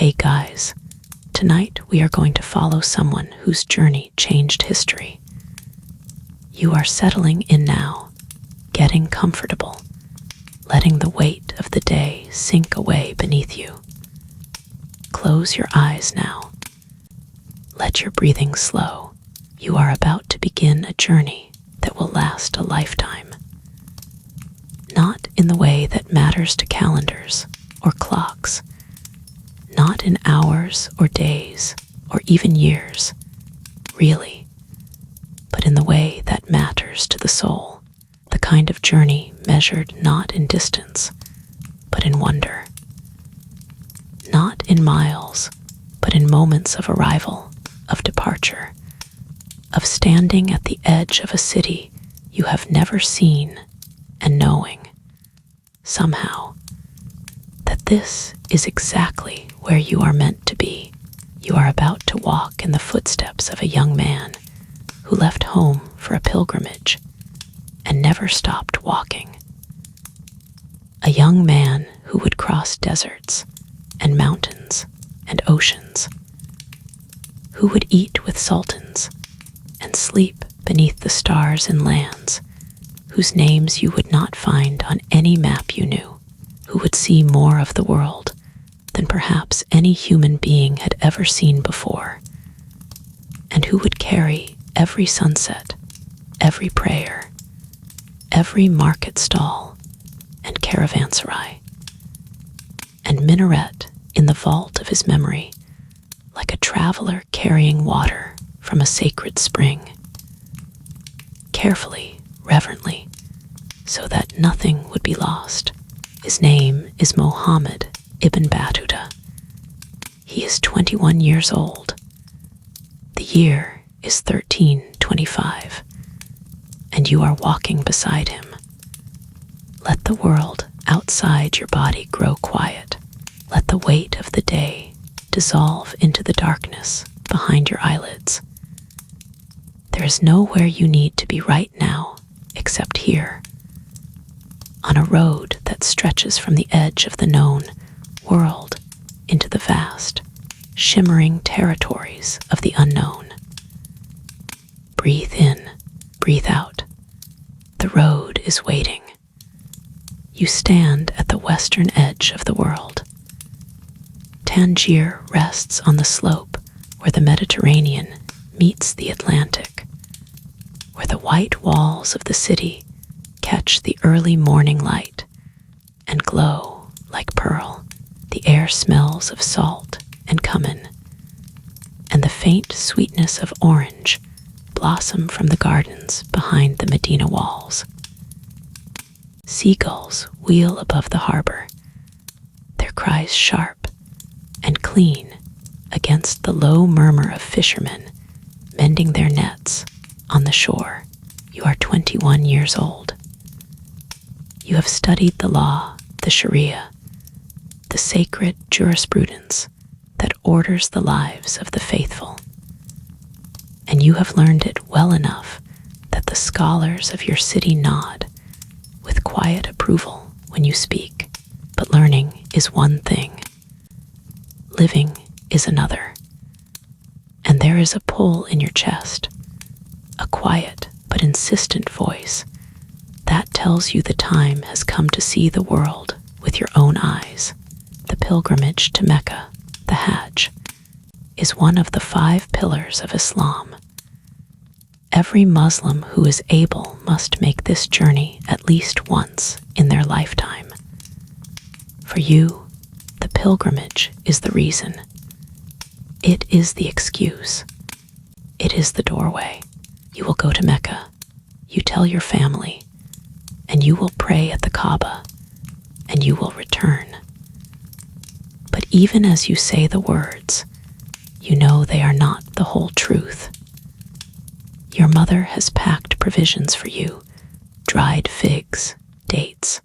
Hey guys, tonight we are going to follow someone whose journey changed history. You are settling in now, getting comfortable, letting the weight of the day sink away beneath you. Close your eyes now. Let your breathing slow. You are about to begin a journey that will last a lifetime. Not in the way that matters to calendars or clocks, not in hours or days or even years, really, but in the way that matters to the soul, the kind of journey measured not in distance, but in wonder. Not in miles, but in moments of arrival, of departure, of standing at the edge of a city you have never seen and knowing, somehow, that this is exactly where you are meant to be. You are about to walk in the footsteps of a young man who left home for a pilgrimage and never stopped walking. A young man who would cross deserts and mountains and oceans, who would eat with sultans and sleep beneath the stars in lands whose names you would not find on any map you knew, who would see more of the world than perhaps any human being had ever seen before, and who would carry every sunset, every prayer, every market stall and caravanserai, and minaret in the vault of his memory, like a traveler carrying water from a sacred spring, carefully, reverently, so that nothing would be lost. His name is Mohammed Ibn Battuta. He is 21 years old. The year is 1325, and you are walking beside him. Let the world outside your body grow quiet. Let the weight of the day dissolve into the darkness behind your eyelids. There is nowhere you need to be right now except here, on a road that stretches from the edge of the known world into the vast, shimmering territories of the unknown. Breathe in, breathe out. The road is waiting. You stand at the western edge of the world. Tangier rests on the slope where the Mediterranean meets the Atlantic, where the white walls of the city catch the early morning light and glow like pearl. The air smells of salt and cumin, and the faint sweetness of orange blossom from the gardens behind the Medina walls. Seagulls wheel above the harbor, their cries sharp and clean against the low murmur of fishermen mending their nets on the shore. You are 21 years old. You have studied the law, the Sharia, the sacred jurisprudence that orders the lives of the faithful. And you have learned it well enough that the scholars of your city nod with quiet approval when you speak. But learning is one thing. Living is another. And there is a pull in your chest, a quiet but insistent voice that tells you the time has come to see the world with your own eyes. The pilgrimage to Mecca, the Hajj, is one of the 5 pillars of Islam. Every Muslim who is able must make this journey at least once in their lifetime. For you, the pilgrimage is the reason. It is the excuse. It is the doorway. You will go to Mecca. You tell your family, and you will pray at the Kaaba, and you will return. But even as you say the words, you know they are not the whole truth. Your mother has packed provisions for you, dried figs, dates,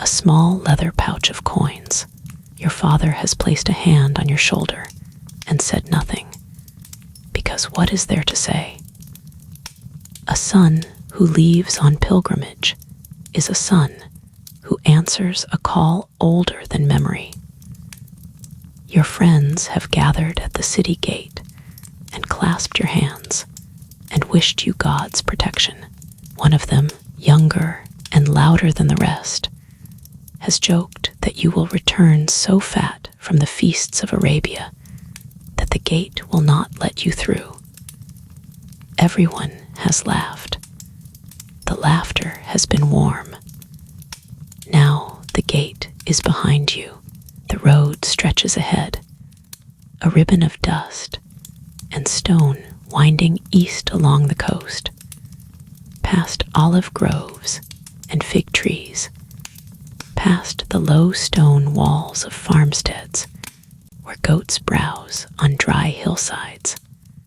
a small leather pouch of coins. Your father has placed a hand on your shoulder and said nothing, because what is there to say? A son who leaves on pilgrimage is a son who answers a call older than memory. Your friends have gathered at the city gate and clasped your hands and wished you God's protection. One of them, younger and louder than the rest, has joked that you will return so fat from the feasts of Arabia that the gate will not let you through. Everyone has laughed. The laughter has been warm. Now the gate is behind you. The road stretches ahead, a ribbon of dust and stone winding east along the coast, past olive groves and fig trees, past the low stone walls of farmsteads where goats browse on dry hillsides.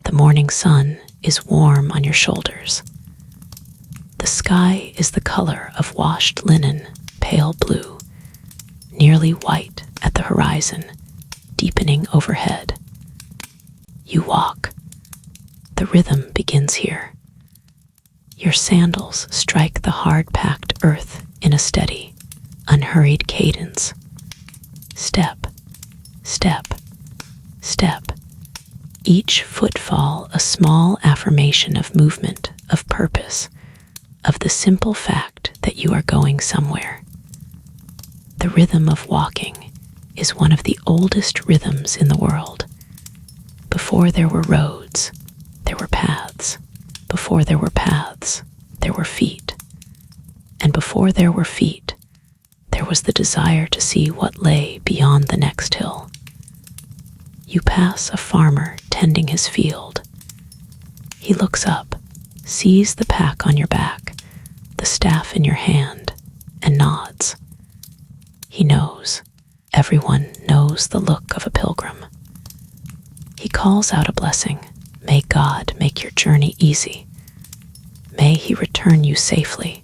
The morning sun is warm on your shoulders. The sky is the color of washed linen, pale blue, nearly white at the horizon, deepening overhead. You walk. The rhythm begins here. Your sandals strike the hard-packed earth in a steady, unhurried cadence. Step, step, step. Each footfall a small affirmation of movement, of purpose, of the simple fact that you are going somewhere. The rhythm of walking is one of the oldest rhythms in the world. Before there were roads, there were paths. Before there were paths, there were feet. And before there were feet, there was the desire to see what lay beyond the next hill. You pass a farmer tending his field. He looks up, sees the pack on your back, the staff in your hand, and nods. He knows. Everyone knows the look of a pilgrim. He calls out a blessing. May God make your journey easy. May He return you safely.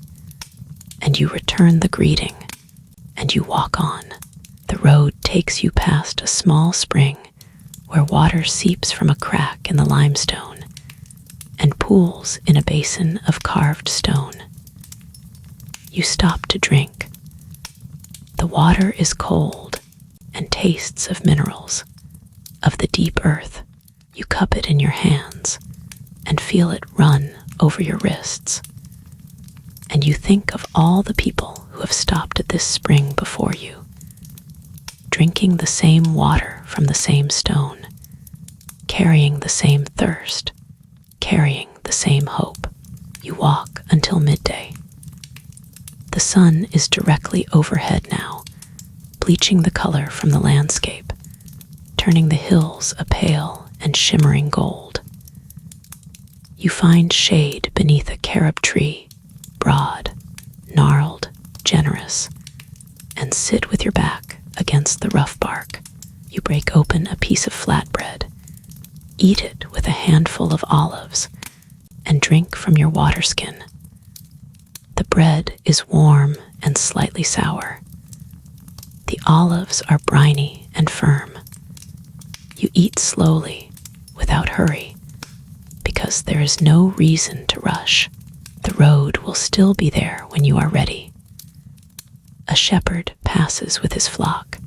And you return the greeting, and you walk on. The road takes you past a small spring where water seeps from a crack in the limestone and pools in a basin of carved stone. You stop to drink. The water is cold and tastes of minerals, of the deep earth. You cup it in your hands and feel it run over your wrists. And you think of all the people who have stopped at this spring before you, drinking the same water from the same stone, carrying the same thirst, carrying the same hope. You walk until midday. The sun is directly overhead now, bleaching the color from the landscape, turning the hills a pale and shimmering gold. You find shade beneath a carob tree, broad, gnarled, generous, and sit with your back against the rough bark. You break open a piece of flatbread, eat it with a handful of olives, and drink from your water skin. The bread is warm and slightly sour. The olives are briny and firm. You eat slowly, without hurry, because there is no reason to rush. The road will still be there when you are ready. A shepherd passes with his flock.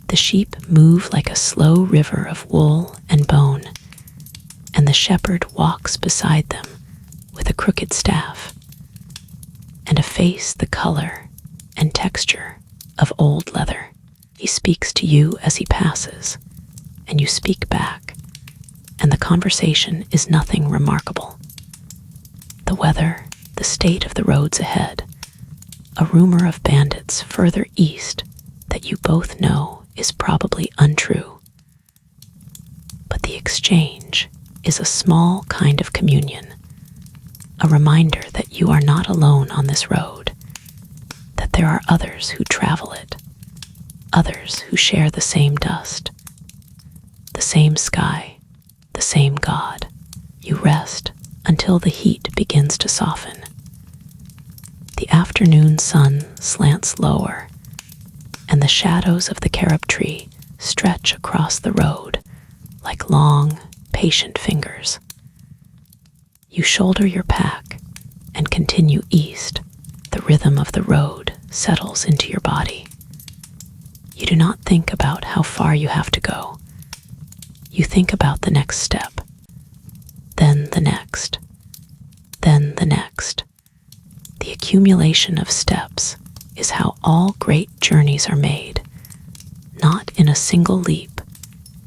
The sheep move like a slow river of wool and bone, and the shepherd walks beside them with a crooked staff and a face the color and texture of old leather. He speaks to you as he passes, and you speak back, and the conversation is nothing remarkable. The weather, the state of the roads ahead, a rumor of bandits further east that you both know is probably untrue. But the exchange is a small kind of communion, a reminder that you are not alone on this road, that there are others who travel it, others who share the same dust, the same sky, the same God. You rest until the heat begins to soften. The afternoon sun slants lower, and the shadows of the carob tree stretch across the road like long, patient fingers. You shoulder your pack and continue east. The rhythm of the road settles into your body. You do not think about how far you have to go. You think about the next step, then the next, then the next. The accumulation of steps is how all great journeys are made, not in a single leap,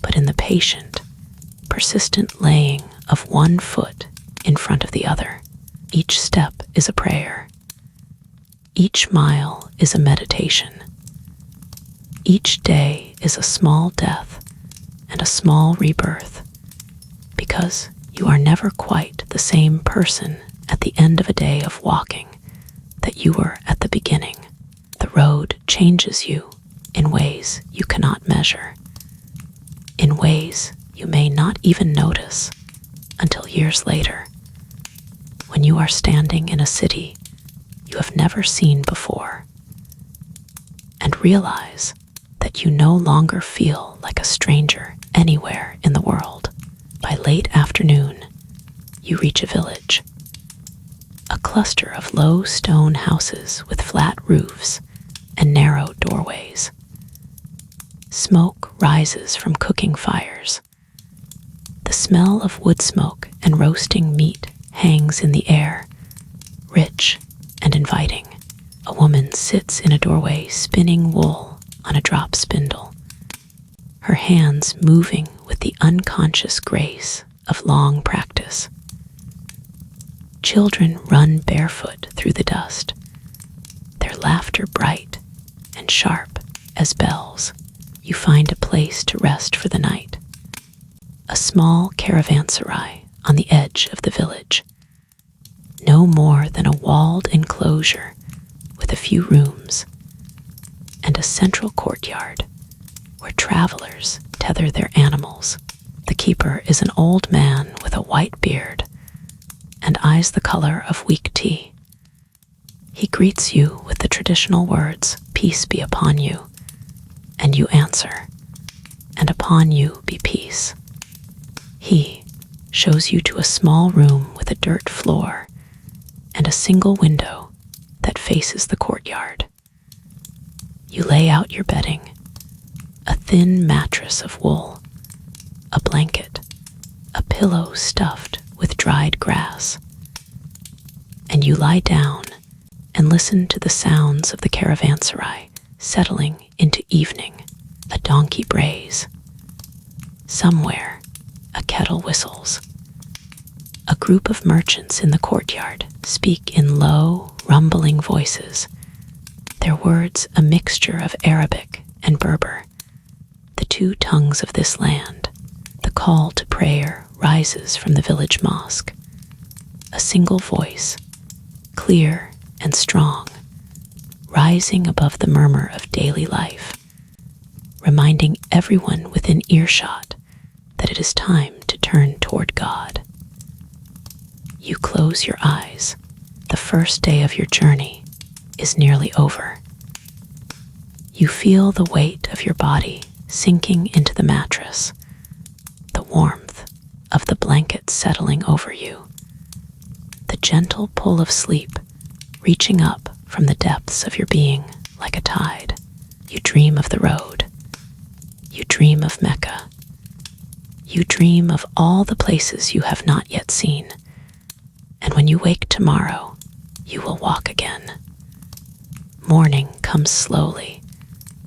but in the patient, persistent laying of one foot in front of the other. Each step is a prayer. Each mile is a meditation. Each day is a small death and a small rebirth, because you are never quite the same person at the end of a day of walking that you were at the beginning. The road changes you in ways you cannot measure, in ways you may not even notice until years later, when you are standing in a city you have never seen before, and realize that you no longer feel like a stranger anywhere in the world. By late afternoon, you reach a village, a cluster of low stone houses with flat roofs and narrow doorways. Smoke rises from cooking fires. The smell of wood smoke and roasting meat hangs in the air, rich and inviting. A woman sits in a doorway spinning wool on a drop spindle, her hands moving with the unconscious grace of long practice. Children run barefoot through the dust, their laughter bright and sharp as bells. You find a place to rest for the night, a small caravanserai on the edge of the village, no more than a walled enclosure with a few rooms and a central courtyard where travelers tether their animals. The keeper is an old man with a white beard and eyes the color of weak tea. He greets you with the traditional words, "Peace be upon you," and you answer, "And upon you be peace." He shows you to a small room with a dirt floor and a single window that faces the courtyard. You lay out your bedding, a thin mattress of wool, a blanket, a pillow stuffed with dried grass, and you lie down and listen to the sounds of the caravanserai settling into evening. A donkey brays. Somewhere, a kettle whistles. A group of merchants in the courtyard speak in low, rumbling voices, their words a mixture of Arabic and Berber, the two tongues of this land. The call to prayer rises from the village mosque, a single voice, clear and strong, rising above the murmur of daily life, reminding everyone within earshot that it is time to turn toward God. You close your eyes. The first day of your journey is nearly over. You feel the weight of your body sinking into the mattress, the warmth of the blanket settling over you, the gentle pull of sleep reaching up from the depths of your being like a tide. You dream of the road. You dream of Mecca. You dream of all the places you have not yet seen. And when you wake tomorrow, you will walk again. Morning comes slowly,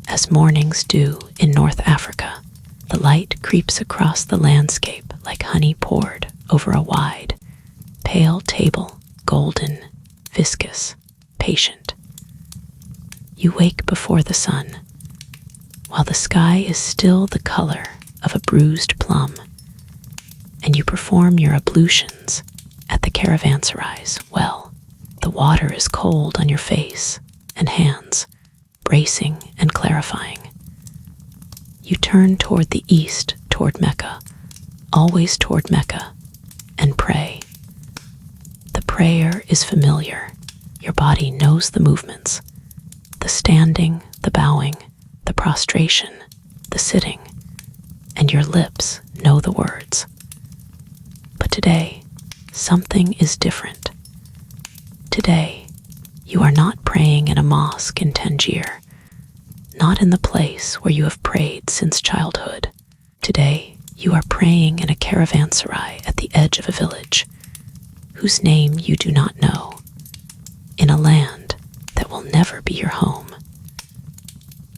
as mornings do in North Africa. The light creeps across the landscape like honey poured over a wide, pale table, golden, viscous, patient. You wake before the sun, while the sky is still the color of a bruised plum, and you perform your ablutions at the caravanserai's well. The water is cold on your face and hands, bracing and clarifying. You turn toward the east, toward Mecca, always toward Mecca, and pray. The prayer is familiar. Your body knows the movements, the standing, the bowing, the prostration, the sitting, and your lips know the words. But today, something is different. Today, you are not praying in a mosque in Tangier, not in the place where you have prayed since childhood. Today, you are praying in a caravanserai at the edge of a village, whose name you do not know, in a land that will never be your home.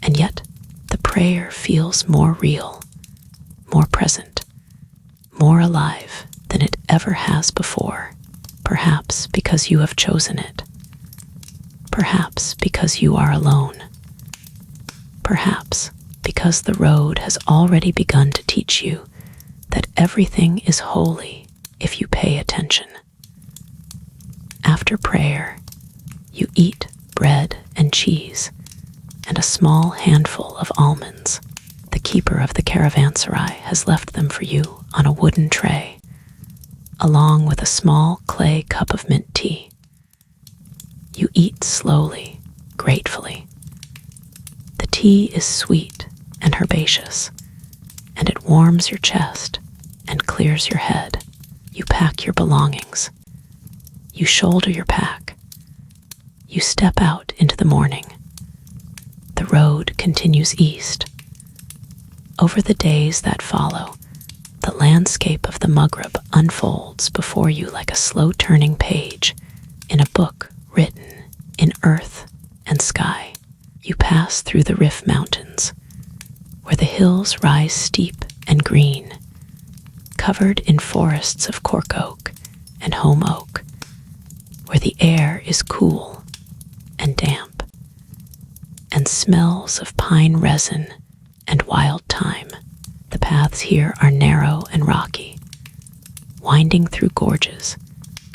And yet, the prayer feels more real, more present, more alive than it ever has before, perhaps because you have chosen it, perhaps because you are alone, perhaps because the road has already begun to teach you that everything is holy if you pay attention. After prayer, you eat bread and cheese and a small handful of almonds. The keeper of the caravanserai has left them for you on a wooden tray, along with a small clay cup of mint tea. You eat slowly, gratefully. The tea is sweet and herbaceous, and it warms your chest and clears your head. You pack your belongings. You shoulder your pack. You step out into the morning. The road continues east. Over the days that follow, the landscape of the Maghreb unfolds before you like a slow-turning page in a book written in earth and sky. You pass through the Rif Mountains, where the hills rise steep and green, covered in forests of cork oak and holm oak, where the air is cool and damp, and smells of pine resin and wild thyme. The paths here are narrow and rocky, winding through gorges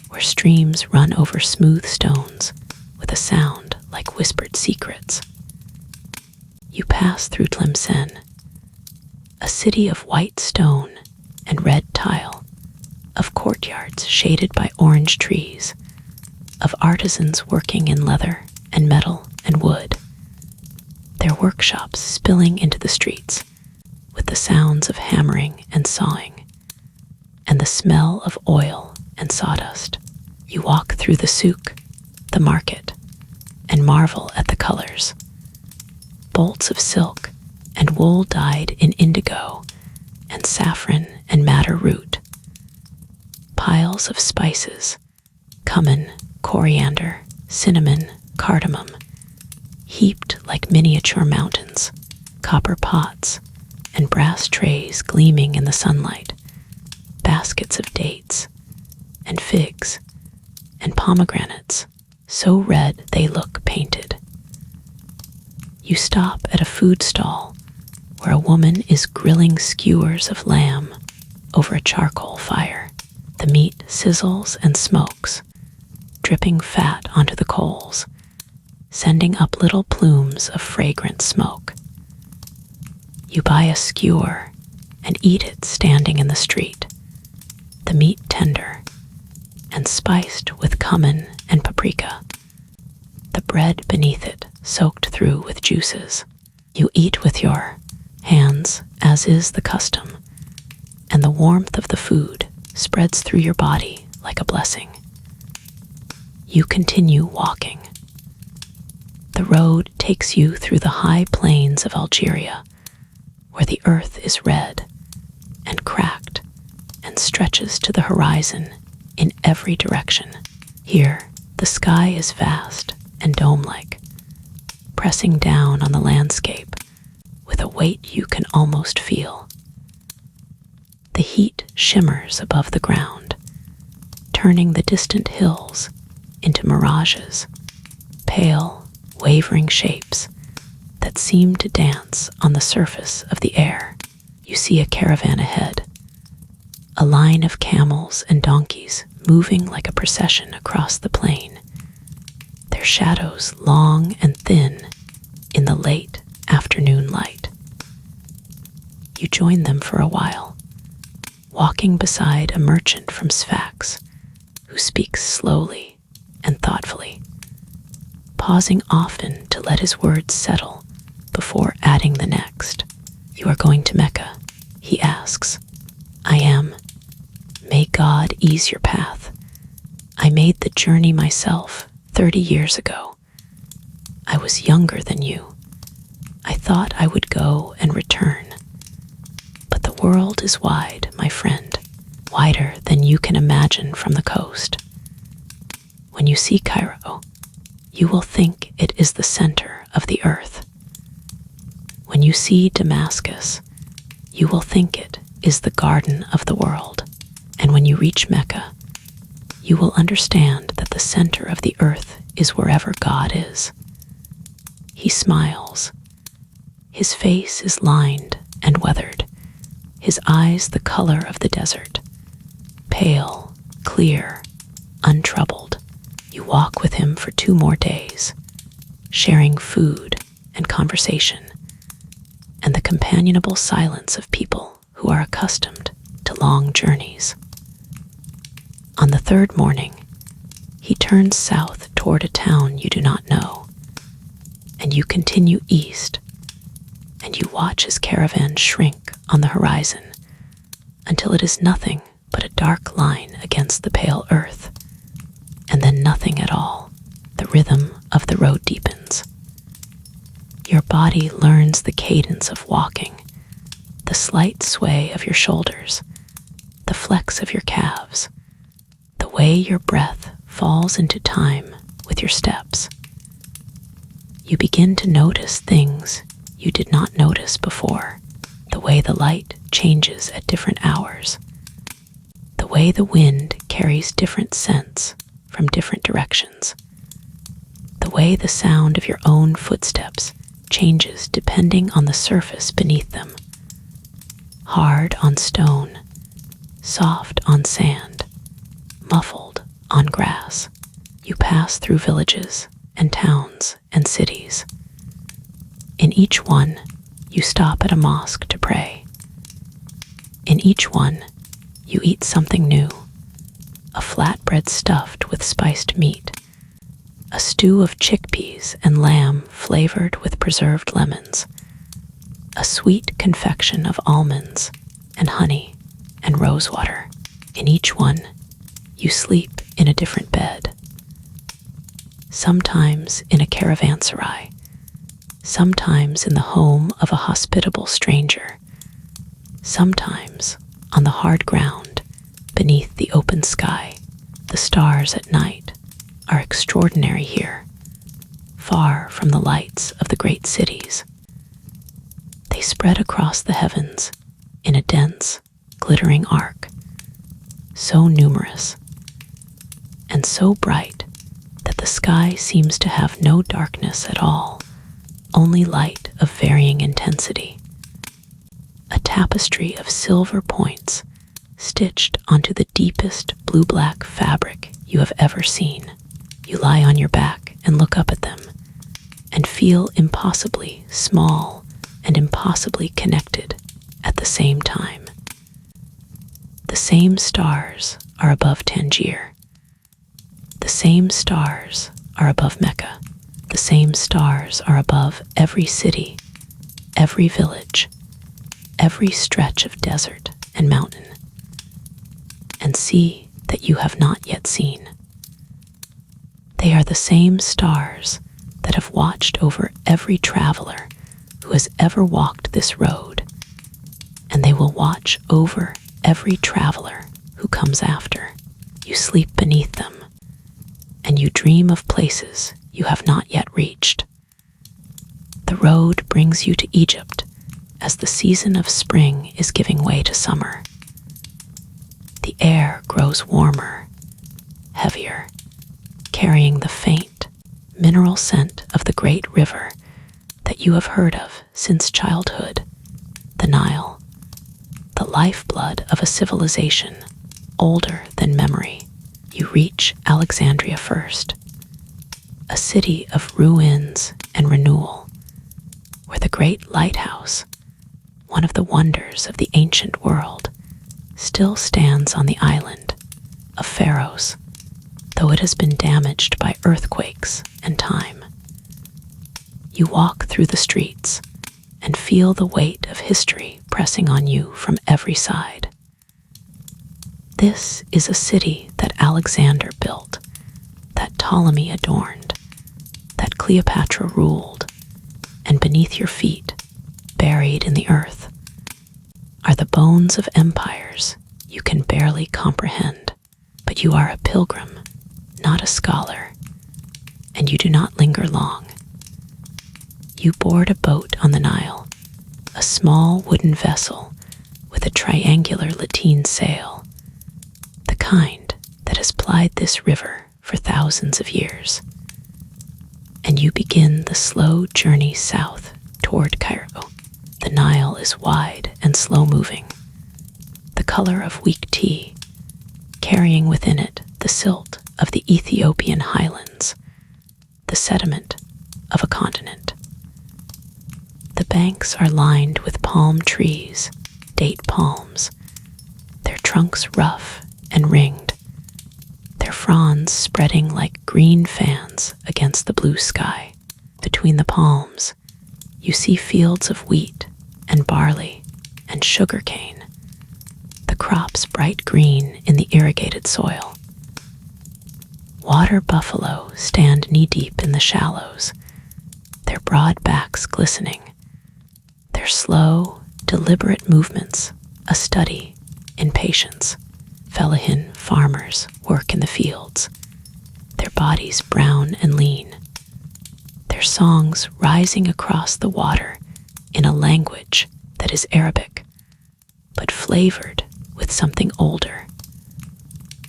where streams run over smooth stones with a sound like whispered secrets. You pass through Tlemcen, a city of white stone and red tile, of courtyards shaded by orange trees, of artisans working in leather and metal and wood, their workshops spilling into the streets with the sounds of hammering and sawing, and the smell of oil and sawdust. You walk through the souk, the market, and marvel at the colors. Bolts of silk and wool dyed in indigo and saffron and madder root. Piles of spices, cumin, coriander, cinnamon, cardamom, heaped like miniature mountains, copper pots and brass trays gleaming in the sunlight, baskets of dates and figs and pomegranates, so red they look painted. You stop at a food stall where a woman is grilling skewers of lamb over a charcoal fire. The meat sizzles and smokes, dripping fat onto the coals, sending up little plumes of fragrant smoke. You buy a skewer and eat it standing in the street, the meat tender and spiced with cumin and paprika, the bread beneath it soaked through with juices. You eat with your hands, as is the custom, and the warmth of the food spreads through your body like a blessing. You continue walking. The road takes you through the high plains of Algeria, where the earth is red and cracked and stretches to the horizon in every direction. Here, the sky is vast and dome-like, pressing down on the landscape with a weight you can almost feel. The heat shimmers above the ground, turning the distant hills into mirages, pale, wavering shapes that seem to dance on the surface of the air. You see a caravan ahead, a line of camels and donkeys moving like a procession across the plain, their shadows long and thin in the late afternoon light. You join them for a while, walking beside a merchant from Sfax who speaks slowly and thoughtfully, pausing often to let his words settle before adding the next. You are going to Mecca, he asks. I am. May God ease your path. I made the journey myself 30 years ago. I was younger than you. I thought I would go and return. But the world is wide, my friend, wider than you can imagine from the coast. When you see Cairo, you will think it is the center of the earth. When you see Damascus, you will think it is the garden of the world. And when you reach Mecca, you will understand that the center of the earth is wherever God is. He smiles. His face is lined and weathered, his eyes the color of the desert, pale, clear, untroubled. You walk with him for 2 more days, sharing food and conversation, and the companionable silence of people who are accustomed to long journeys. On the 3rd morning, he turns south toward a town you do not know, and you continue east, and you watch his caravan shrink on the horizon until it is nothing but a dark line against the pale earth, and then nothing at all. The rhythm of the road deepens. Your body learns the cadence of walking, the slight sway of your shoulders, the flex of your calves, the way your breath falls into time with your steps. You begin to notice things you did not notice before, the way the light changes at different hours, the way the wind carries different scents from different directions, the way the sound of your own footsteps changes depending on the surface beneath them. Hard on stone, soft on sand, muffled on grass, you pass through villages and towns and cities. In each one, you stop at a mosque to pray. In each one, you eat something new, a flatbread stuffed with spiced meat, a stew of chickpeas and lamb flavored with preserved lemons, a sweet confection of almonds and honey and rosewater. In each one, you sleep in a different bed. Sometimes in a caravanserai, sometimes in the home of a hospitable stranger, sometimes on the hard ground beneath the open sky. The stars at night are extraordinary here, far from the lights of the great cities. They spread across the heavens in a dense, glittering arc, so numerous and so bright that the sky seems to have no darkness at all, only light of varying intensity. A tapestry of silver points stitched onto the deepest blue-black fabric you have ever seen. You lie on your back and look up at them and feel impossibly small and impossibly connected at the same time. The same stars are above Tangier. The same stars are above Mecca. The same stars are above every city, every village, every stretch of desert and mountain, and sea that you have not yet seen. They are the same stars that have watched over every traveler who has ever walked this road, and they will watch over every traveler who comes after. You sleep beneath them, and you dream of places you have not yet reached. The road brings you to Egypt as the season of spring is giving way to summer. The air grows warmer, heavier, carrying the faint, mineral scent of the great river that you have heard of since childhood, the Nile, the lifeblood of a civilization older than memory. You reach Alexandria first, a city of ruins and renewal, where the great lighthouse, one of the wonders of the ancient world, still stands on the island of Pharos, though it has been damaged by earthquakes and time. You walk through the streets and feel the weight of history pressing on you from every side. This is a city that Alexander built, that Ptolemy adorned, that Cleopatra ruled, and beneath your feet, buried in the earth, are the bones of empires you can barely comprehend. But you are a pilgrim, not a scholar, and you do not linger long. You board a boat on the Nile, a small wooden vessel with a triangular lateen sail, the kind that has plied this river for thousands of years. And you begin the slow journey south toward Cairo. The Nile is wide and slow-moving, the color of weak tea, carrying within it the silt of the Ethiopian highlands, the sediment of a continent. The banks are lined with palm trees, date palms, their trunks rough and ringed, their fronds spreading like green fans against the blue sky. Between the palms, you see fields of wheat and barley and sugarcane, the crops bright green in the irrigated soil. Water buffalo stand knee-deep in the shallows, their broad backs glistening, their slow, deliberate movements a study in patience. Fellahin farmers work in the fields, their bodies brown and lean, their songs rising across the water in a language that is Arabic, but flavored with something older,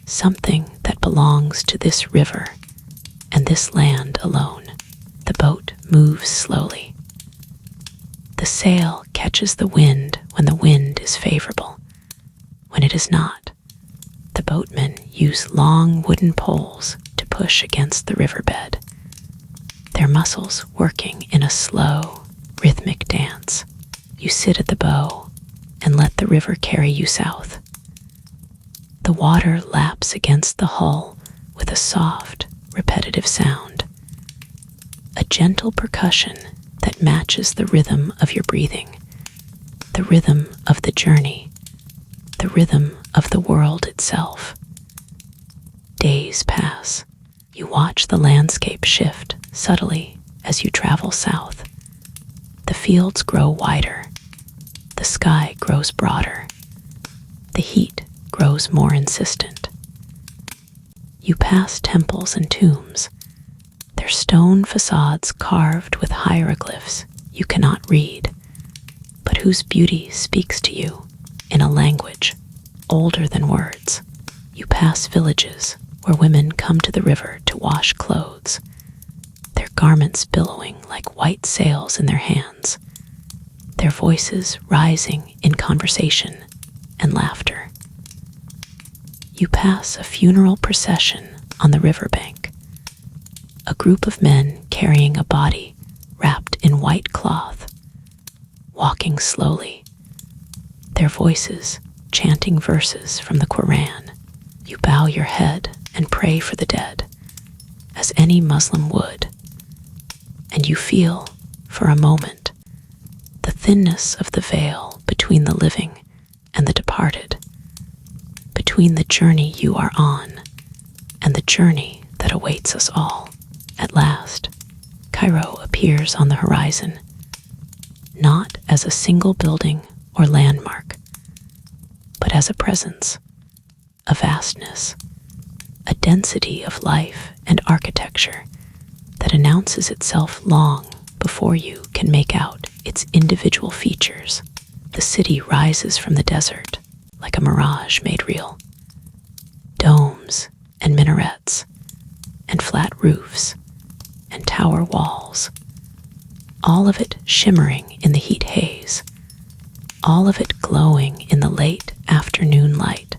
something that belongs to this river and this land alone. The boat moves slowly. The sail catches the wind when the wind is favorable. When it is not, the boatmen use long wooden poles to push against the riverbed, their muscles working in a slow, rhythmic dance. You sit at the bow and let the river carry you south. The water laps against the hull with a soft, repetitive sound, a gentle percussion that matches the rhythm of your breathing, the rhythm of the journey, the rhythm of the world itself. Days pass. You watch the landscape shift subtly as you travel south. The fields grow wider. The sky grows broader. The heat grows more insistent. You pass temples and tombs, their stone facades carved with hieroglyphs you cannot read, but whose beauty speaks to you in a language older than words. You pass villages where women come to the river to wash clothes, their garments billowing like white sails in their hands, their voices rising in conversation and laughter. You pass a funeral procession on the riverbank, a group of men carrying a body wrapped in white cloth, walking slowly, their voices chanting verses from the Quran. You bow your head and pray for the dead, as any Muslim would, and you feel, for a moment, the thinness of the veil between the living and the departed, between the journey you are on and the journey that awaits us all. At last, Cairo appears on the horizon, not as a single building or landmark, but as a presence, a vastness, a density of life and architecture that announces itself long before you can make out its individual features. The city rises from the desert like a mirage made real. Domes and minarets and flat roofs and tower walls, all of it shimmering in the heat haze, all of it glowing in the late afternoon light,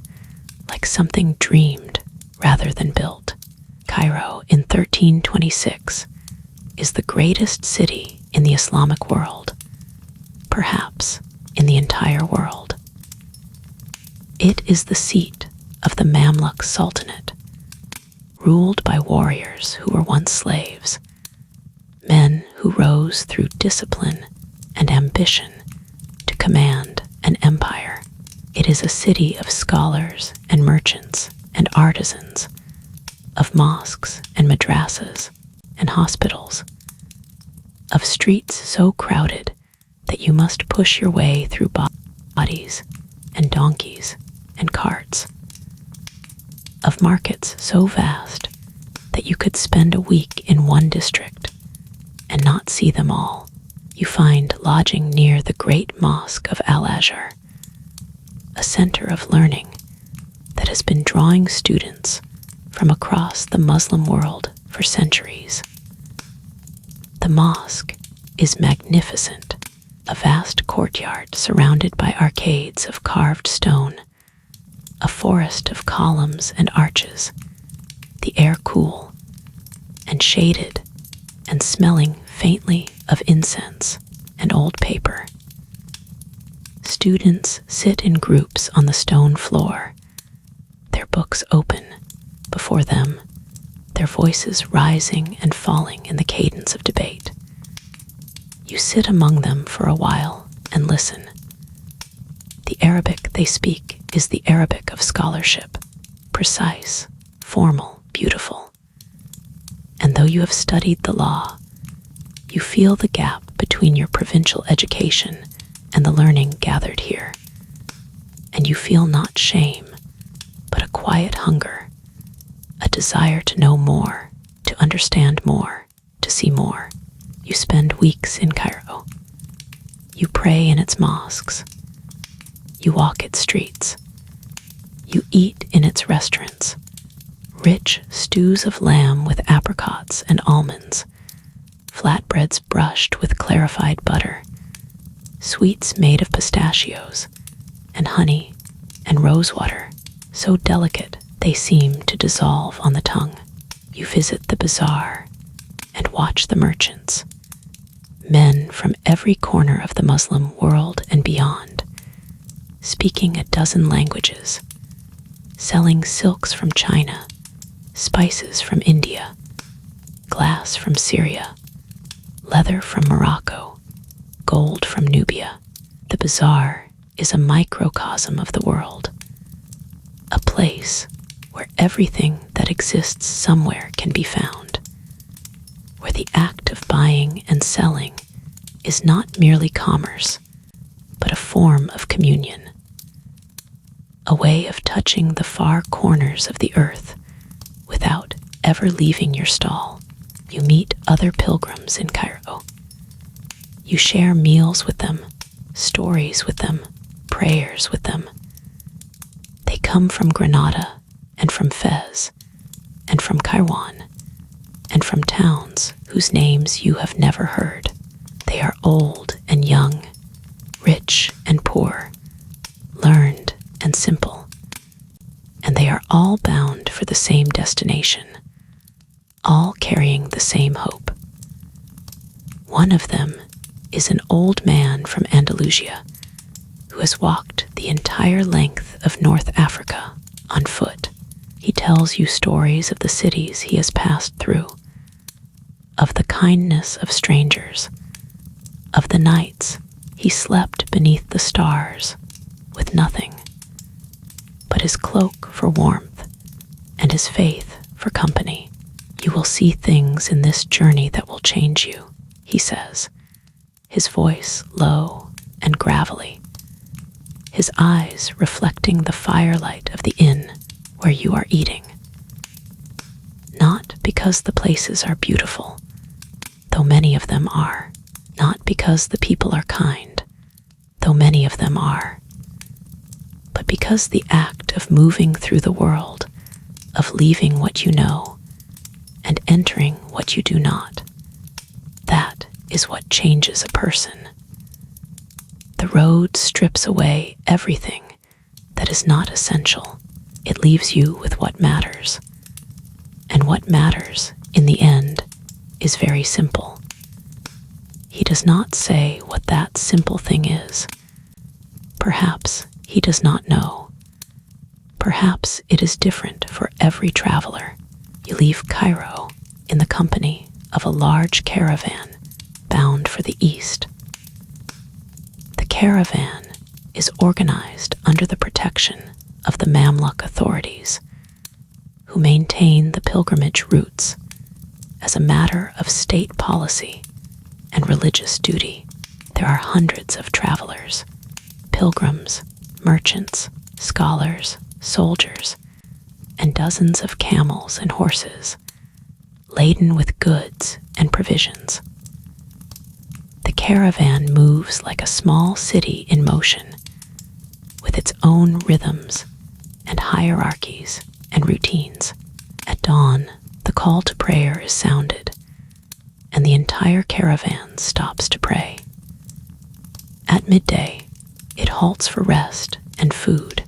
like something dreamed rather than built. Cairo in 1326 is the greatest city in the Islamic world, perhaps in the entire world. It is the seat of the Mamluk Sultanate, ruled by warriors who were once slaves, men who rose through discipline and ambition to command an empire. It is a city of scholars and merchants and artisans, of mosques and madrasas and hospitals. of streets so crowded that you must push your way through bodies and donkeys and carts, of markets so vast that you could spend a week in one district and not see them all. You find lodging near the great mosque of Al-Azhar, a center of learning that has been drawing students from across the Muslim world for centuries. The mosque is magnificent, a vast courtyard surrounded by arcades of carved stone, a forest of columns and arches, the air cool and shaded and smelling faintly of incense and old paper. Students sit in groups on the stone floor, their books open before them, their voices rising and falling in the cadence of debate. You sit among them for a while and listen. The Arabic they speak is the Arabic of scholarship, precise, formal, beautiful. And though you have studied the law, you feel the gap between your provincial education and the learning gathered here. And you feel not shame, but a quiet hunger, a desire to know more, to understand more, to see more. You spend weeks in Cairo. You pray in its mosques. You walk its streets. You eat in its restaurants. Rich stews of lamb with apricots and almonds, flatbreads brushed with clarified butter, sweets made of pistachios, and honey and rosewater, so delicate they seem to dissolve on the tongue. You visit the bazaar and watch the merchants, men from every corner of the Muslim world and beyond, speaking a dozen languages, selling silks from China, spices from India, glass from Syria, leather from Morocco, gold from Nubia. The bazaar is a microcosm of the world, a place where everything that exists somewhere can be found, where the act of buying and selling is not merely commerce, but a form of communion, a way of touching the far corners of the earth without ever leaving your stall. You meet other pilgrims in Cairo. You share meals with them, stories with them, prayers with them. They come from Granada and from Fez and from Caravan and from towns whose names you have never heard. They are old and young, rich and poor, learned and simple, and they are all bound for the same destination, all carrying the same hope. One of them is an old man from Andalusia who has walked the entire length of North Africa on foot. He tells you stories of the cities he has passed through, of the kindness of strangers, of the nights he slept beneath the stars with nothing but his cloak for warmth and his faith for company. You will see things in this journey that will change you, he says, his voice low and gravelly, his eyes reflecting the firelight of the inn where you are eating. Not because the places are beautiful, though many of them are, not because the people are kind, though many of them are, but because the act of moving through the world, of leaving what you know and entering what you do not, that is what changes a person. The road strips away everything that is not essential. It leaves you with what matters. And what matters, in the end, is very simple. He does not say what that simple thing is. Perhaps he does not know. Perhaps it is different for every traveler. You leave Cairo in the company of a large caravan bound for the east. The caravan is organized under the protection of the Mamluk authorities, who maintain the pilgrimage routes as a matter of state policy and religious duty. There are hundreds of travelers, pilgrims, merchants, scholars, soldiers, and dozens of camels and horses, laden with goods and provisions. The caravan moves like a small city in motion, with its own rhythms and hierarchies and routines. At dawn, the call to prayer is sounded, and the entire caravan stops to pray. At midday, it halts for rest and food.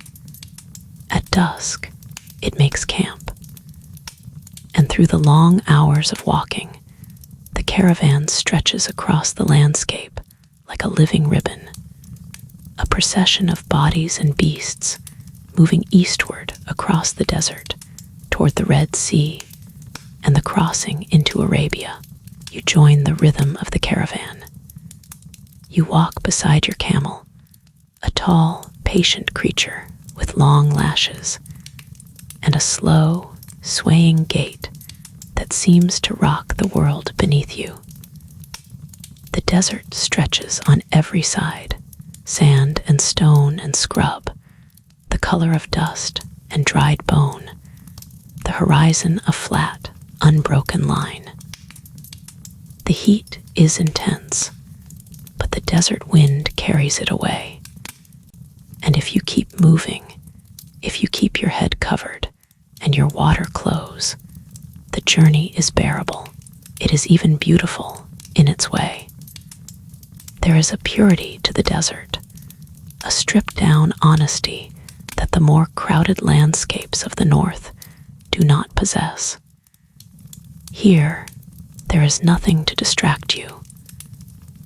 At dusk, it makes camp. And through the long hours of walking, the caravan stretches across the landscape like a living ribbon, a procession of bodies and beasts moving eastward across the desert toward the Red Sea and the crossing into Arabia. You join the rhythm of the caravan. You walk beside your camel, a tall, patient creature with long lashes and a slow, swaying gait that seems to rock the world beneath you. The desert stretches on every side, sand and stone and scrub, the color of dust and dried bone, the horizon a flat, unbroken line. The heat is intense, but the desert wind carries it away. And if you keep moving, if you keep your head covered and your water close, the journey is bearable. It is even beautiful in its way. There is a purity to the desert, a stripped-down honesty that the more crowded landscapes of the north do not possess. Here, there is nothing to distract you.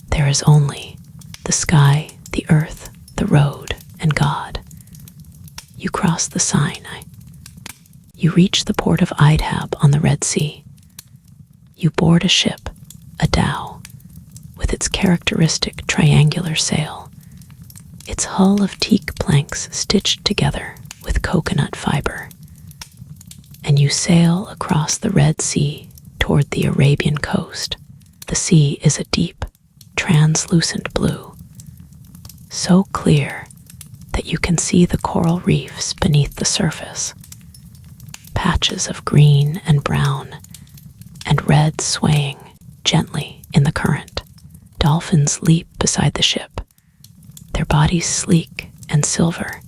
There is only the sky, the earth, the road, and God. You cross the Sinai. You reach the port of Idhab on the Red Sea. You board a ship, a dhow, with its characteristic triangular sail, its hull of teak planks stitched together with coconut fiber. And you sail across the Red Sea toward the Arabian coast. The sea is a deep, translucent blue, so clear that you can see the coral reefs beneath the surface, patches of green and brown and red swaying gently in the current. Dolphins leap beside the ship, their bodies sleek and silver,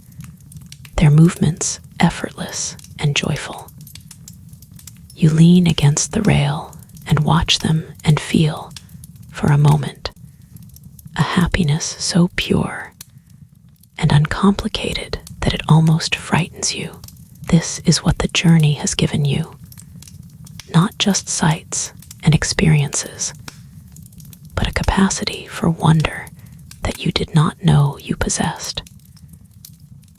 their movements effortless and joyful. You lean against the rail and watch them and feel, for a moment, a happiness so pure and uncomplicated that it almost frightens you. This is what the journey has given you. Not just sights and experiences, but a capacity for wonder that you did not know you possessed.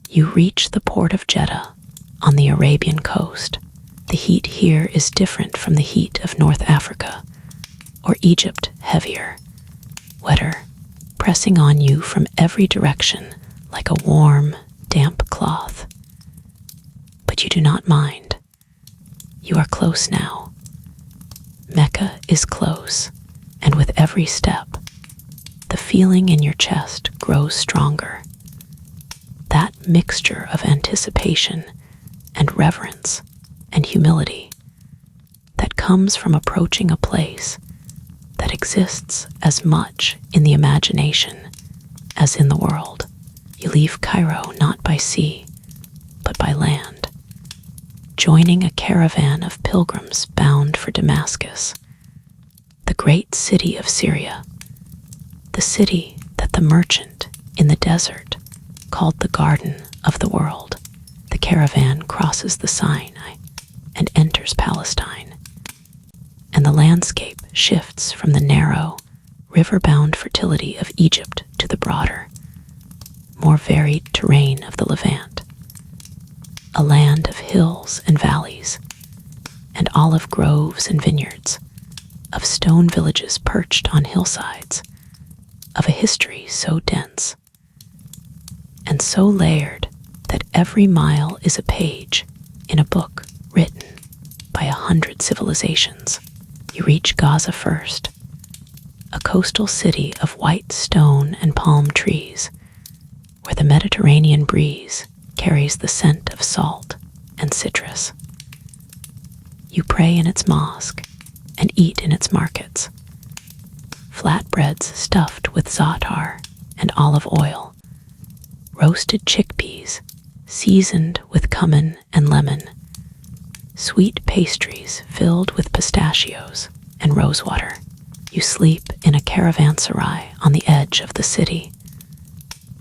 You reach the port of Jeddah on the Arabian coast. The heat here is different from the heat of North Africa or Egypt, heavier, wetter, pressing on you from every direction like a warm, damp cloth. But you do not mind. You are close now. Mecca is close, and with every step, the feeling in your chest grows stronger. That mixture of anticipation and reverence and humility that comes from approaching a place that exists as much in the imagination as in the world. You leave Cairo not by sea, but by land, joining a caravan of pilgrims bound for Damascus, the great city of Syria, the city that the merchant in the desert called the Garden of the World. The caravan crosses the Sinai and enters Palestine, and the landscape shifts from the narrow, river-bound fertility of Egypt to the broader, more varied terrain of the Levant, a land of hills and valleys, and olive groves and vineyards, of stone villages perched on hillsides, of a history so dense and so layered that every mile is a page in a book written by 100 civilizations. You reach Gaza first, a coastal city of white stone and palm trees, where the Mediterranean breeze carries the scent of salt and citrus. You pray in its mosque and eat in its markets. Flatbreads stuffed with za'atar and olive oil, roasted chickpeas seasoned with cumin and lemon, sweet pastries filled with pistachios and rosewater. You sleep in a caravanserai on the edge of the city,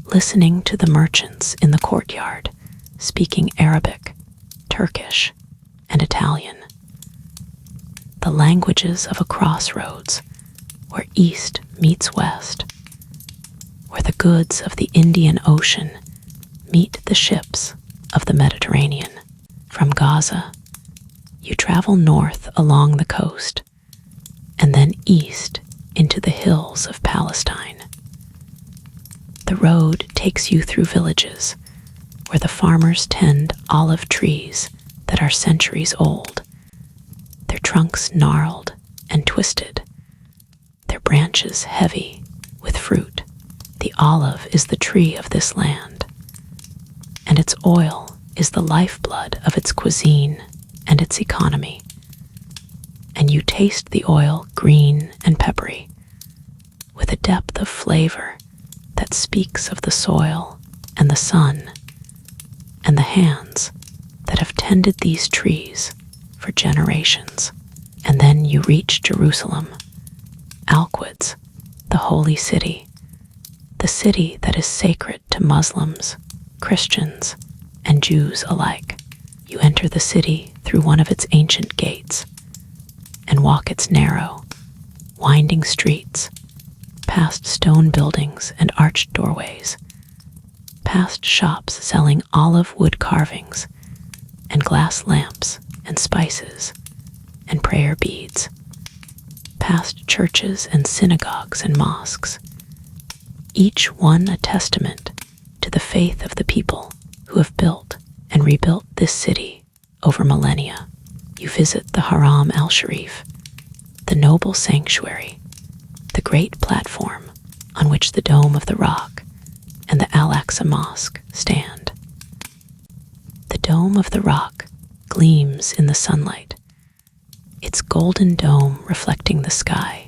listening to the merchants in the courtyard speaking Arabic, Turkish, and Italian. The languages of a crossroads where east meets west, where the goods of the Indian Ocean meet the ships of the Mediterranean. From Gaza, you travel north along the coast and then east into the hills of Palestine. The road takes you through villages where the farmers tend olive trees that are centuries old, their trunks gnarled and twisted, their branches heavy with fruit. The olive is the tree of this land, and its oil is the lifeblood of its cuisine and its economy. And you taste the oil green and peppery, with a depth of flavor that speaks of the soil and the sun and the hands that have tended these trees for generations. And then you reach Jerusalem, Al-Quds, the holy city, the city that is sacred to Muslims, Christians, and Jews alike. You enter the city through one of its ancient gates and walk its narrow, winding streets, past stone buildings and arched doorways, past shops selling olive wood carvings and glass lamps and spices and prayer beads, past churches and synagogues and mosques, each one a testament to the faith of the people who have built and rebuilt this city over millennia. You visit the Haram al-Sharif, the noble sanctuary, the great platform on which the Dome of the Rock and the Al-Aqsa Mosque stand. The Dome of the Rock gleams in the sunlight, its golden dome reflecting the sky,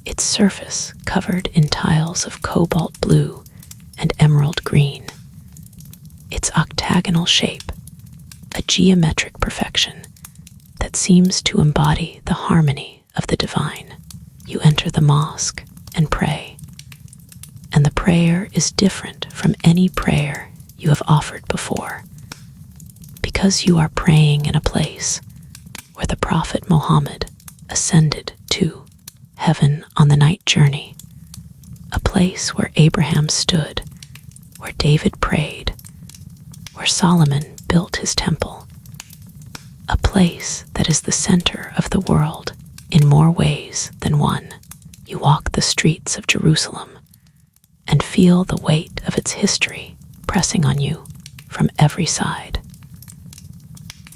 its surface covered in tiles of cobalt blue and emerald green, its octagonal shape, a geometric perfection that seems to embody the harmony of the divine. You enter the mosque and pray, and the prayer is different from any prayer you have offered before, because you are praying in a place where the Prophet Muhammad ascended to heaven on the night journey, a place where Abraham stood, where David prayed, where Solomon built his temple, a place that is the center of the world in more ways than one. You walk the streets of Jerusalem and feel the weight of its history pressing on you from every side.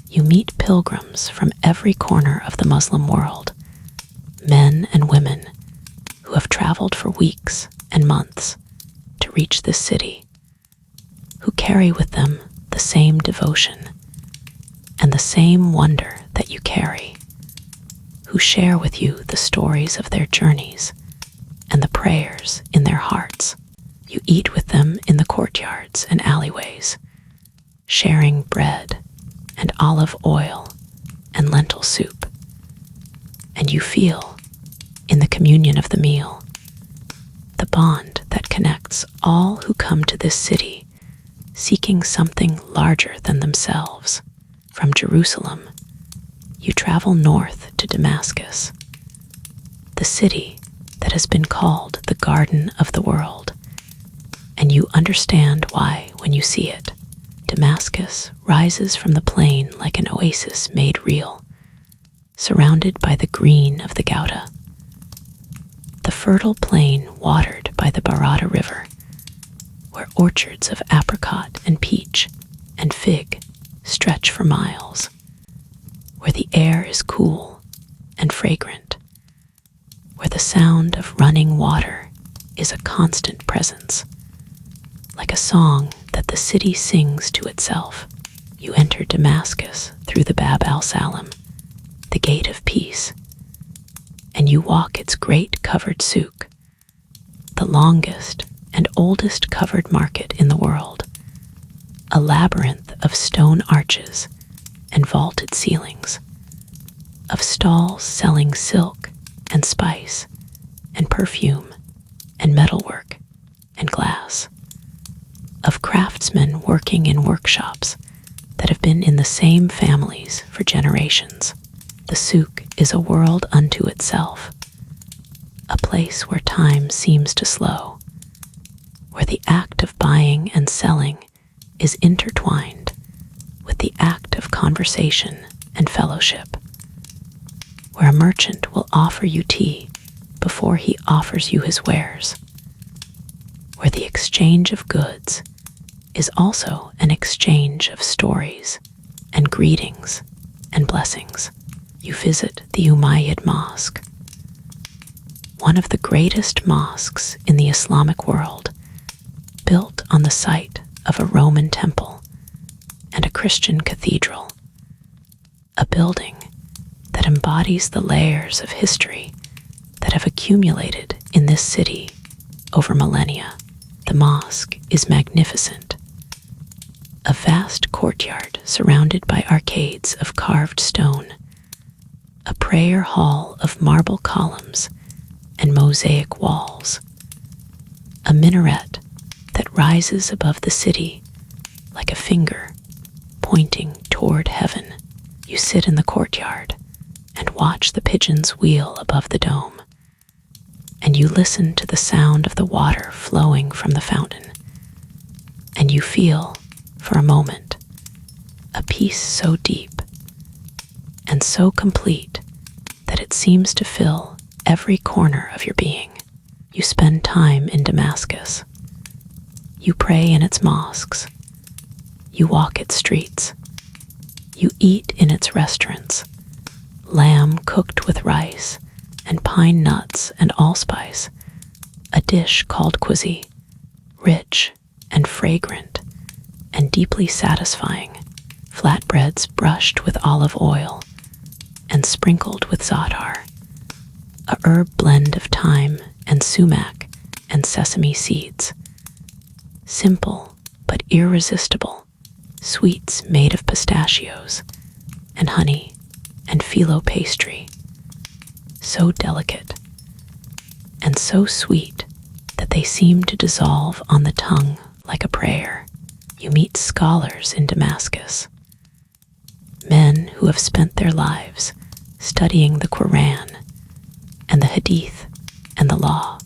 You meet pilgrims from every corner of the Muslim world, men and women who have traveled for weeks and months to reach this city, who carry with them the same devotion and the same wonder that you carry, who share with you the stories of their journeys and the prayers in their hearts. You eat with them in the courtyards and alleyways, sharing bread and olive oil and lentil soup, and you feel, in the communion of the meal, the bond that connects all who come to this city seeking something larger than themselves. From Jerusalem, you travel north to Damascus, the city that has been called the Garden of the World, and you understand why when you see it. Damascus rises from the plain like an oasis made real, surrounded by the green of the Ghouta, the fertile plain watered by the Barada River, where orchards of apricot and peach and fig stretch for miles, where the air is cool and fragrant, where the sound of constant presence. Like a song that the city sings to itself, you enter Damascus through the Bab al-Salam, the gate of peace, and you walk its great covered souk, the longest and oldest covered market in the world, a labyrinth of stone arches and vaulted ceilings, of stalls selling silk and spice and perfume and metalwork and glass, of craftsmen working in workshops that have been in the same families for generations. The souk is a world unto itself, a place where time seems to slow, where the act of buying and selling is intertwined with the act of conversation and fellowship, where a merchant will offer you tea before he offers you his wares, where the exchange of goods is also an exchange of stories and greetings and blessings. You visit the Umayyad Mosque, one of the greatest mosques in the Islamic world, built on the site of a Roman temple and a Christian cathedral, a building that embodies the layers of history that have accumulated in this city over millennia. The mosque is magnificent, a vast courtyard surrounded by arcades of carved stone, a prayer hall of marble columns and mosaic walls, a minaret that rises above the city like a finger pointing toward heaven. You sit in the courtyard and watch the pigeons wheel above the dome, and you listen to the sound of the water flowing from the fountain, and you feel, for a moment, a peace so deep and so complete that it seems to fill every corner of your being. You spend time in Damascus. You pray in its mosques. You walk its streets. You eat in its restaurants, lamb cooked with rice and pine nuts and allspice, a dish called quzi, rich and fragrant and deeply satisfying, flatbreads brushed with olive oil and sprinkled with za'atar, a herb blend of thyme and sumac and sesame seeds. Simple but irresistible sweets made of pistachios and honey and phyllo pastry, so delicate and so sweet that they seem to dissolve on the tongue like a prayer. You meet scholars in Damascus, men who have spent their lives studying the Quran and the Hadith and the law,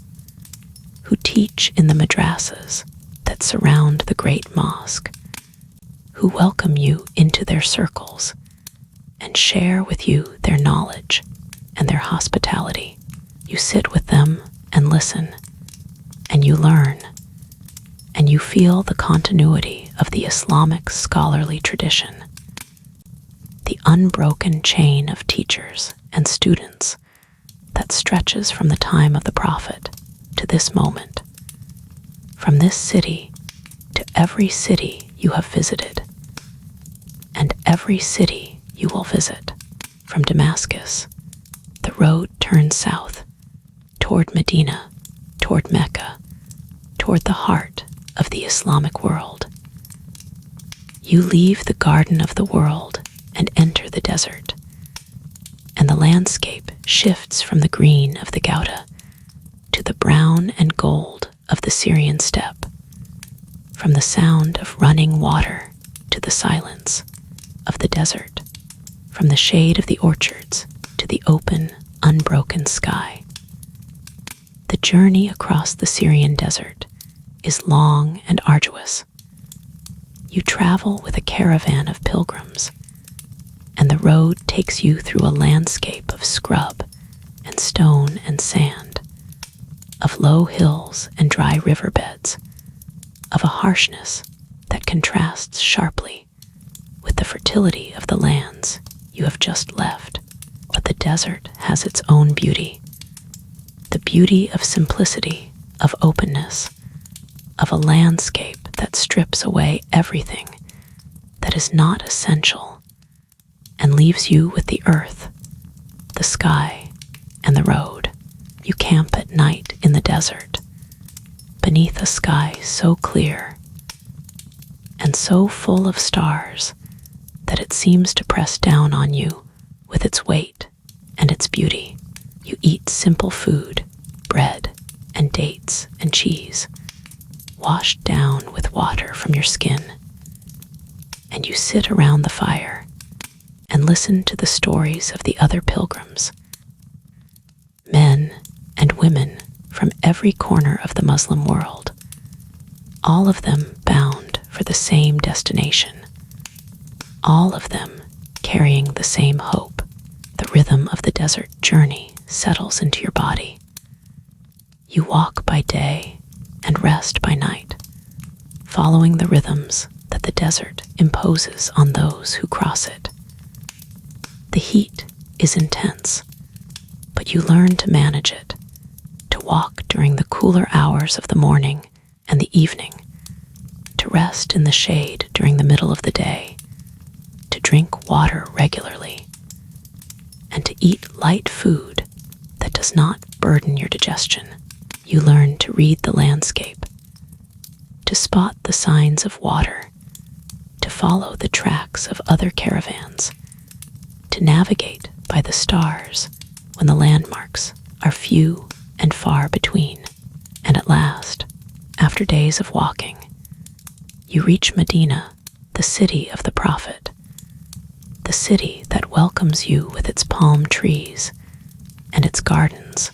who teach in the madrasas that surround the great mosque, who welcome you into their circles and share with you their knowledge and their hospitality. You sit with them and listen, and you learn, and you feel the continuity of the Islamic scholarly tradition, the unbroken chain of teachers and students that stretches from the time of the Prophet to this moment, from this city to every city you have visited, and every city you will visit. From Damascus, the road turns south, toward Medina, toward Mecca, toward the heart of the Islamic world. You leave the garden of the world and enter the desert, and the landscape shifts from the green of the Gouda to the brown and gold of the Syrian steppe, from the sound of running water to the silence of the desert, from the shade of the orchards to the open, unbroken sky. The journey across the Syrian desert is long and arduous. You travel with a caravan of pilgrims, and the road takes you through a landscape of scrub and stone and sand, of low hills and dry riverbeds, of a harshness that contrasts sharply with the fertility of the lands you have just left. But the desert has its own beauty, the beauty of simplicity, of openness, of a landscape that strips away everything that is not essential and leaves you with the earth, the sky, and the road. You camp at night in the desert, beneath a sky so clear and so full of stars that it seems to press down on you with its weight and its beauty. You eat simple food, bread and dates and cheese, washed down with water from your skin, and you sit around the fire and listen to the stories of the other pilgrims, men and women from every corner of the Muslim world, all of them bound for the same destination, all of them carrying the same hope. The rhythm of the desert journey settles into your body. You walk by day and rest by night, following the rhythms that the desert imposes on those who cross it. The heat is intense, but you learn to manage it, to walk during the cooler hours of the morning and the evening, to rest in the shade during the middle of the day, to drink water regularly, and to eat light food that does not burden your digestion. You learn to read the landscape, to spot the signs of water, to follow the tracks of other caravans, to navigate by the stars when the landmarks are few and far between. And at last, after days of walking, you reach Medina, the city of the Prophet, the city that welcomes you with its palm trees and its gardens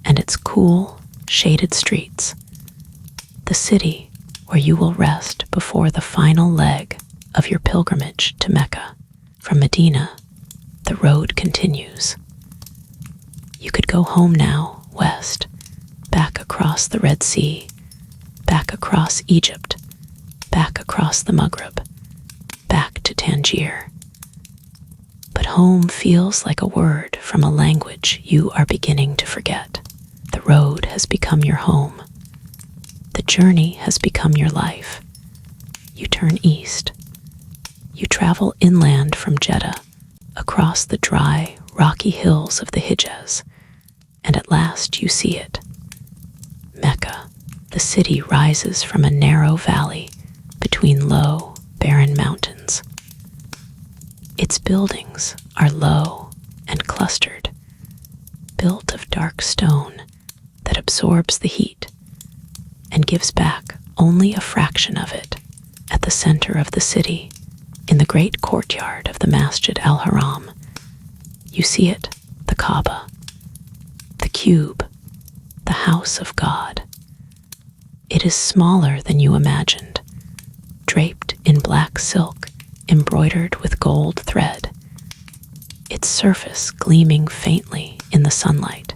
and its cool, shaded streets, the city where you will rest before the final leg of your pilgrimage to Mecca. From Medina, the road continues. You could go home now, west, back across the Red Sea, back across Egypt, back across the Maghreb, back to Tangier. But home feels like a word from a language you are beginning to forget. The road has become your home. The journey has become your life. You turn east. You travel inland from Jeddah, across the dry, rocky hills of the Hijaz, and at last you see it. Mecca, the city, rises from a narrow valley between low, barren mountains. Its buildings are low and clustered, built of dark stone that absorbs the heat and gives back only a fraction of it. At the center of the city, in the great courtyard of the Masjid al-Haram, you see it, the Kaaba, the cube, the house of God. It is smaller than you imagined, draped in black silk, embroidered with gold thread, its surface gleaming faintly in the sunlight.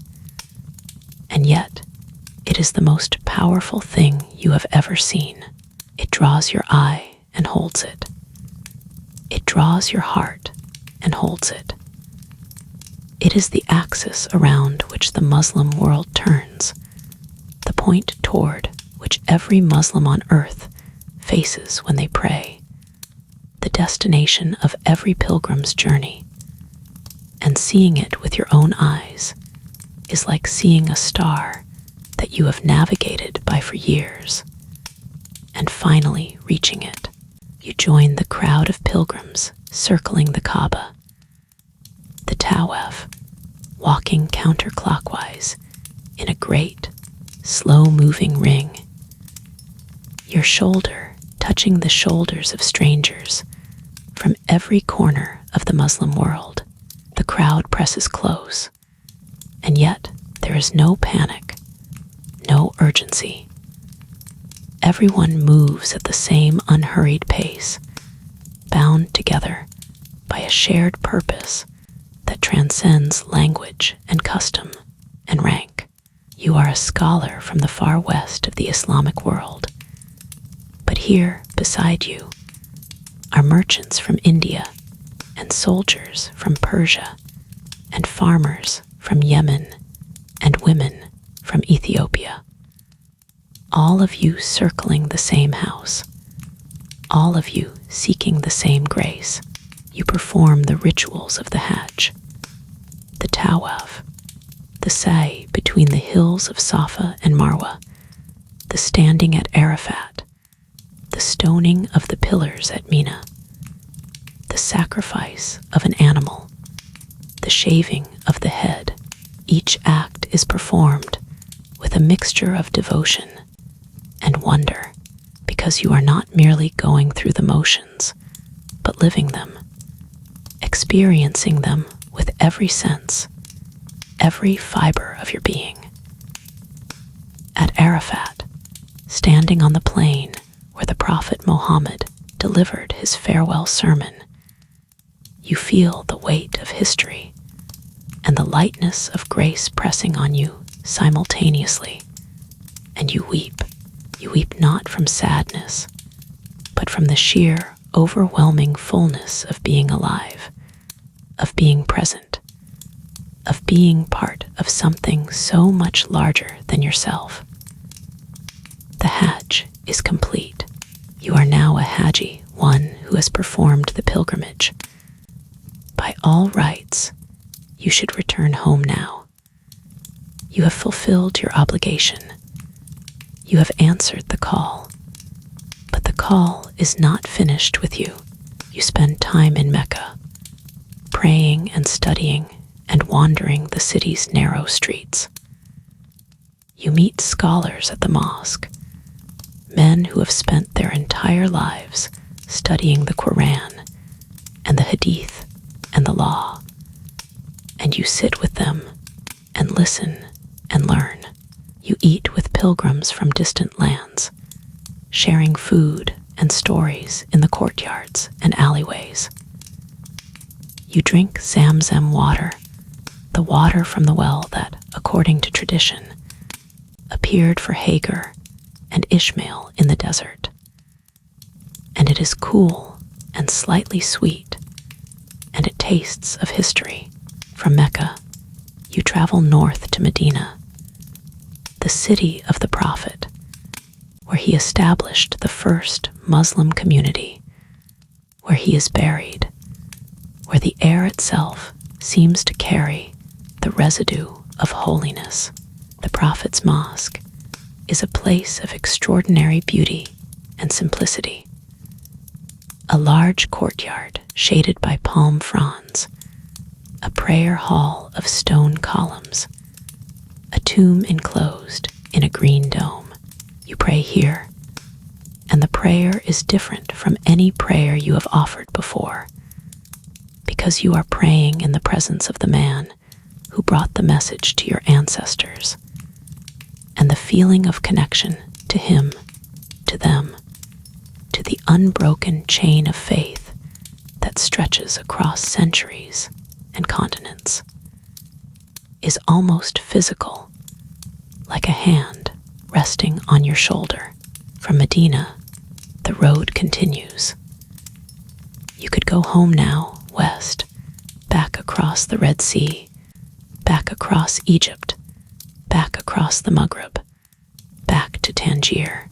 And yet, it is the most powerful thing you have ever seen. It draws your eye and holds it. It draws your heart and holds it. It is the axis around which the Muslim world turns, the point toward which every Muslim on earth faces when they pray, the destination of every pilgrim's journey. And seeing it with your own eyes is like seeing a star that you have navigated by for years, and finally reaching it. You join the crowd of pilgrims circling the Kaaba, the Tawaf, walking counterclockwise in a great, slow-moving ring, your shoulder touching the shoulders of strangers from every corner of the Muslim world. The crowd presses close, and yet there is no panic, no urgency. Everyone moves at the same unhurried pace, bound together by a shared purpose that transcends language and custom and rank. You are a scholar from the far west of the Islamic world, but here beside you are merchants from India and soldiers from Persia and farmers from Yemen and women from Ethiopia. all of you circling the same house, all of you seeking the same grace. You perform the rituals of the Hajj, the Tawaf, the sa'i between the hills of Safa and Marwa, the standing at Arafat, the stoning of the pillars at Mina, the sacrifice of an animal, the shaving of the head. Each act is performed with a mixture of devotion and wonder, because you are not merely going through the motions, but living them, experiencing them with every sense, every fiber of your being. At Arafat, standing on the plain where the Prophet Muhammad delivered his farewell sermon, you feel the weight of history and the lightness of grace pressing on you simultaneously, and you weep. You weep not from sadness, but from the sheer, overwhelming fullness of being alive, of being present, of being part of something so much larger than yourself. The Hajj is complete. You are now a Haji, one who has performed the pilgrimage. By all rights, you should return home now. You have fulfilled your obligation. You have answered the call. But the call is not finished with you. You spend time in Mecca, praying and studying and wandering the city's narrow streets. You meet scholars at the mosque, men who have spent their entire lives studying the Quran and the Hadith and the law, and you sit with them and listen and learn. You eat with pilgrims from distant lands, sharing food and stories in the courtyards and alleyways. You drink Zamzam water, the water from the well that, according to tradition, appeared for Hagar and Ishmael in the desert. And it is cool and slightly sweet, and it tastes of history. From Mecca, you travel north to Medina, the city of the Prophet, where he established the first Muslim community, where he is buried, where the air itself seems to carry the residue of holiness. The Prophet's mosque is a place of extraordinary beauty and simplicity. A large courtyard shaded by palm fronds, a prayer hall of stone columns, a tomb enclosed in a green dome. You pray here, and the prayer is different from any prayer you have offered before, because you are praying in the presence of the man who brought the message to your ancestors, and the feeling of connection to him, to them, to the unbroken chain of faith that stretches across centuries and continents, is almost physical, like a hand resting on your shoulder. From Medina, the road continues. You could go home now, west, back across the Red Sea, back across Egypt, back across the Maghreb, back to Tangier.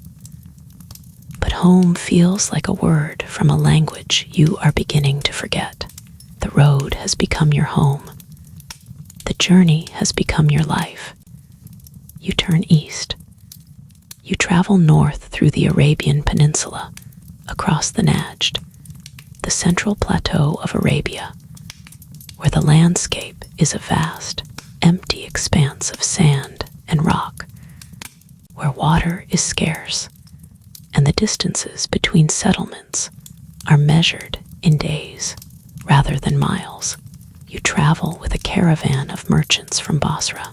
But home feels like a word from a language you are beginning to forget. The road has become your home. The journey has become your life. You turn east. You travel north through the Arabian Peninsula, across the Najd, the central plateau of Arabia, where the landscape is a vast, empty expanse of sand and rock, where water is scarce, and the distances between settlements are measured in days rather than miles. You travel with a caravan of merchants from Basra,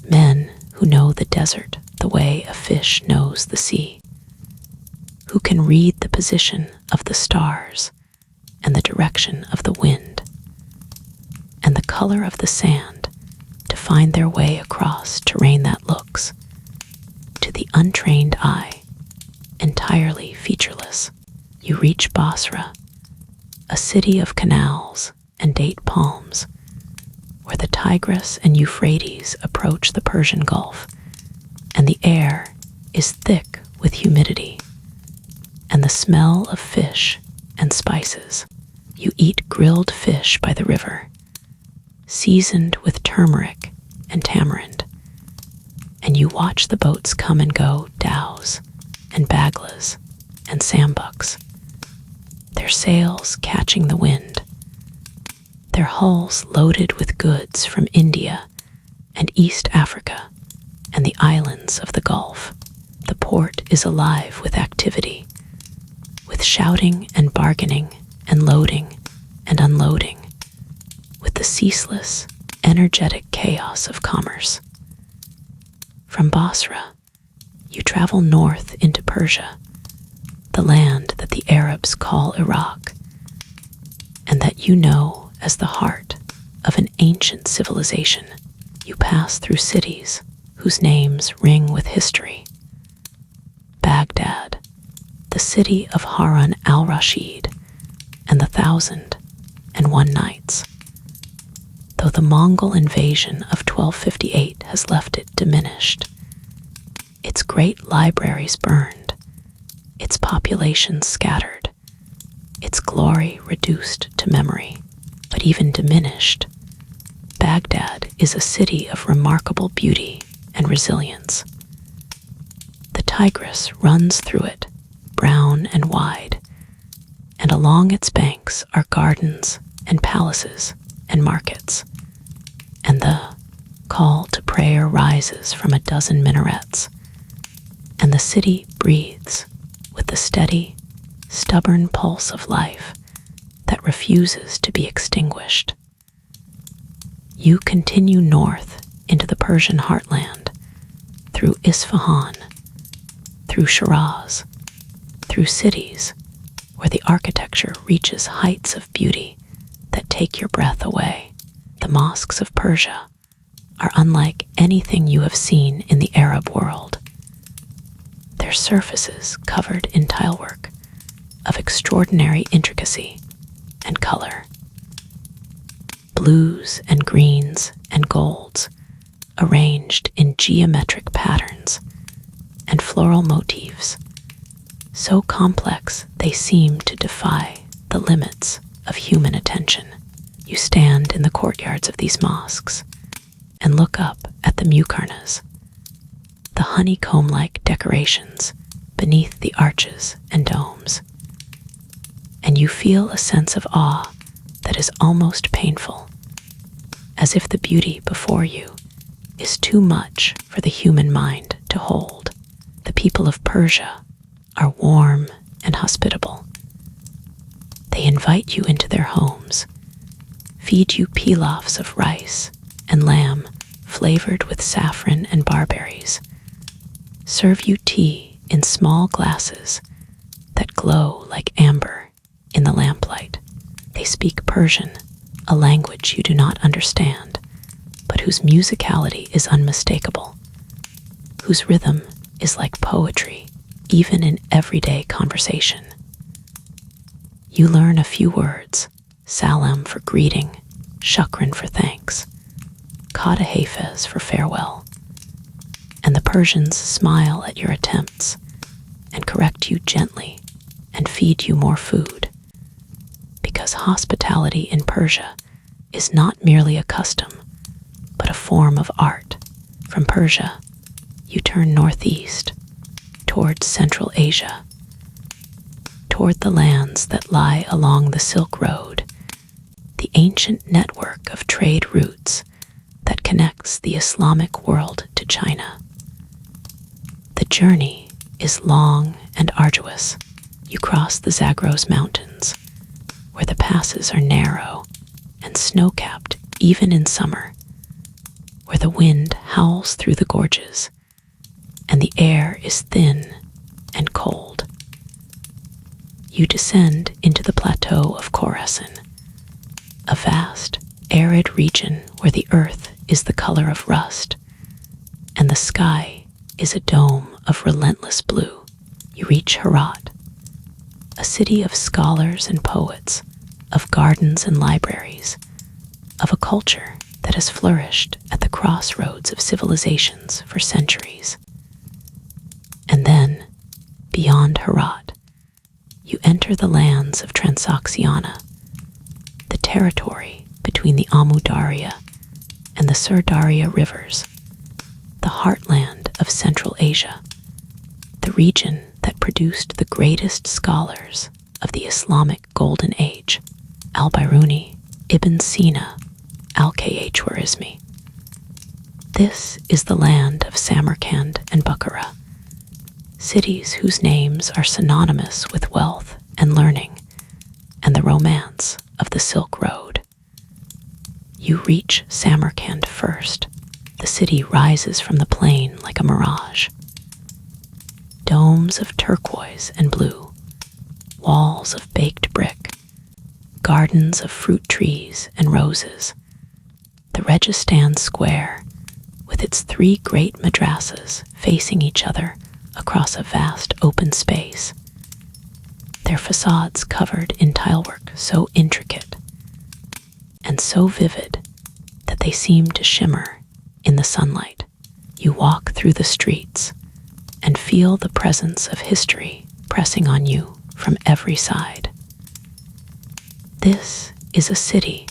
men who know the desert the way a fish knows the sea, who can read the position of the stars and the direction of the wind and the color of the sand to find their way across terrain that looks, to the untrained eye, entirely featureless. You reach Basra, a city of canals and date palms, where the Tigris and Euphrates approach the Persian Gulf, and the air is thick with humidity and the smell of fish and spices. You eat grilled fish by the river, seasoned with turmeric and tamarind, and you watch the boats come and go, dhows and baglas and sambucks, their sails catching the wind, their hulls loaded with goods from India and East Africa and the islands of the Gulf. The port is alive with activity, with shouting and bargaining and loading and unloading, with the ceaseless, energetic chaos of commerce. From Basra, you travel north into Persia, the land that the Arabs call Iraq, and that you know as the heart of an ancient civilization. You pass through cities whose names ring with history. Baghdad, the city of Harun al-Rashid and the 1,001 Nights. Though the Mongol invasion of 1258 has left it diminished, its great libraries burned, its population scattered, its glory reduced to memory, but even diminished, Baghdad is a city of remarkable beauty and resilience. The Tigris runs through it, brown and wide, and along its banks are gardens and palaces and markets, and the call to prayer rises from a dozen minarets, and the city breathes with the steady, stubborn pulse of life that refuses to be extinguished. You continue north into the Persian heartland, through Isfahan, through Shiraz, through cities where the architecture reaches heights of beauty that take your breath away. The mosques of Persia are unlike anything you have seen in the Arab world. Their surfaces covered in tilework of extraordinary intricacy and color. Blues and greens and golds arranged in geometric patterns and floral motifs, so complex they seem to defy the limits of human attention. You stand in the courtyards of these mosques and look up at the muqarnas, the honeycomb-like decorations beneath the arches and domes, and you feel a sense of awe that is almost painful, as if the beauty before you is too much for the human mind to hold. The people of Persia are warm and hospitable. They invite you into their homes, feed you pilafs of rice and lamb flavored with saffron and barberries, serve you tea in small glasses that glow like amber in the lamplight. They speak Persian, a language you do not understand, but whose musicality is unmistakable, whose rhythm is like poetry, even in everyday conversation. You learn a few words: salam for greeting, shukran for thanks, khada hafez for farewell, and the Persians smile at your attempts and correct you gently and feed you more food, because hospitality in Persia is not merely a custom, but a form of art. From Persia, you turn northeast, towards Central Asia, toward the lands that lie along the Silk Road, the ancient network of trade routes that connects the Islamic world to China. The journey is long and arduous. You cross the Zagros Mountains, where the passes are narrow and snow-capped even in summer, where the wind howls through the gorges and the air is thin and cold. You descend into the plateau of Khorasan, a vast, arid region where the earth is the color of rust and the sky is a dome of relentless blue. You reach Herat, a city of scholars and poets, of gardens and libraries, of a culture that has flourished at the crossroads of civilizations for centuries. Beyond Herat, you enter the lands of Transoxiana, the territory between the Amu Darya and the Sur Darya rivers, the heartland of Central Asia, the region that produced the greatest scholars of the Islamic Golden Age, Al-Biruni, Ibn Sina, Al-Khwarizmi. This is the land of Samarkand and Bukhara, cities whose names are synonymous with wealth and learning and the romance of the Silk Road. You reach Samarkand first. The city rises from the plain like a mirage. Domes of turquoise and blue, walls of baked brick, gardens of fruit trees and roses, the Registan Square, with its 3 great madrasas facing each other across a vast open space, their facades covered in tilework so intricate and so vivid that they seem to shimmer in the sunlight. You walk through the streets and feel the presence of history pressing on you from every side. This is a city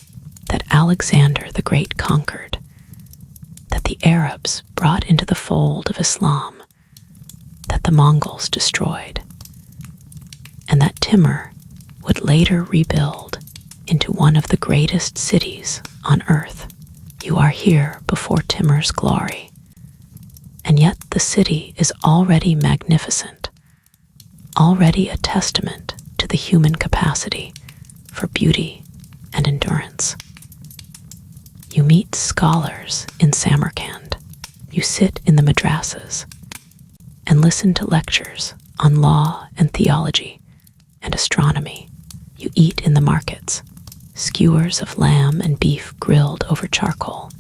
that Alexander the Great conquered, that the Arabs brought into the fold of Islam, that the Mongols destroyed, and that Timur would later rebuild into one of the greatest cities on earth. You are here before Timur's glory, and yet the city is already magnificent, already a testament to the human capacity for beauty and endurance. You meet scholars in Samarkand. You sit in the madrasas and listen to lectures on law and theology and astronomy. You eat in the markets, skewers of lamb and beef grilled over charcoal,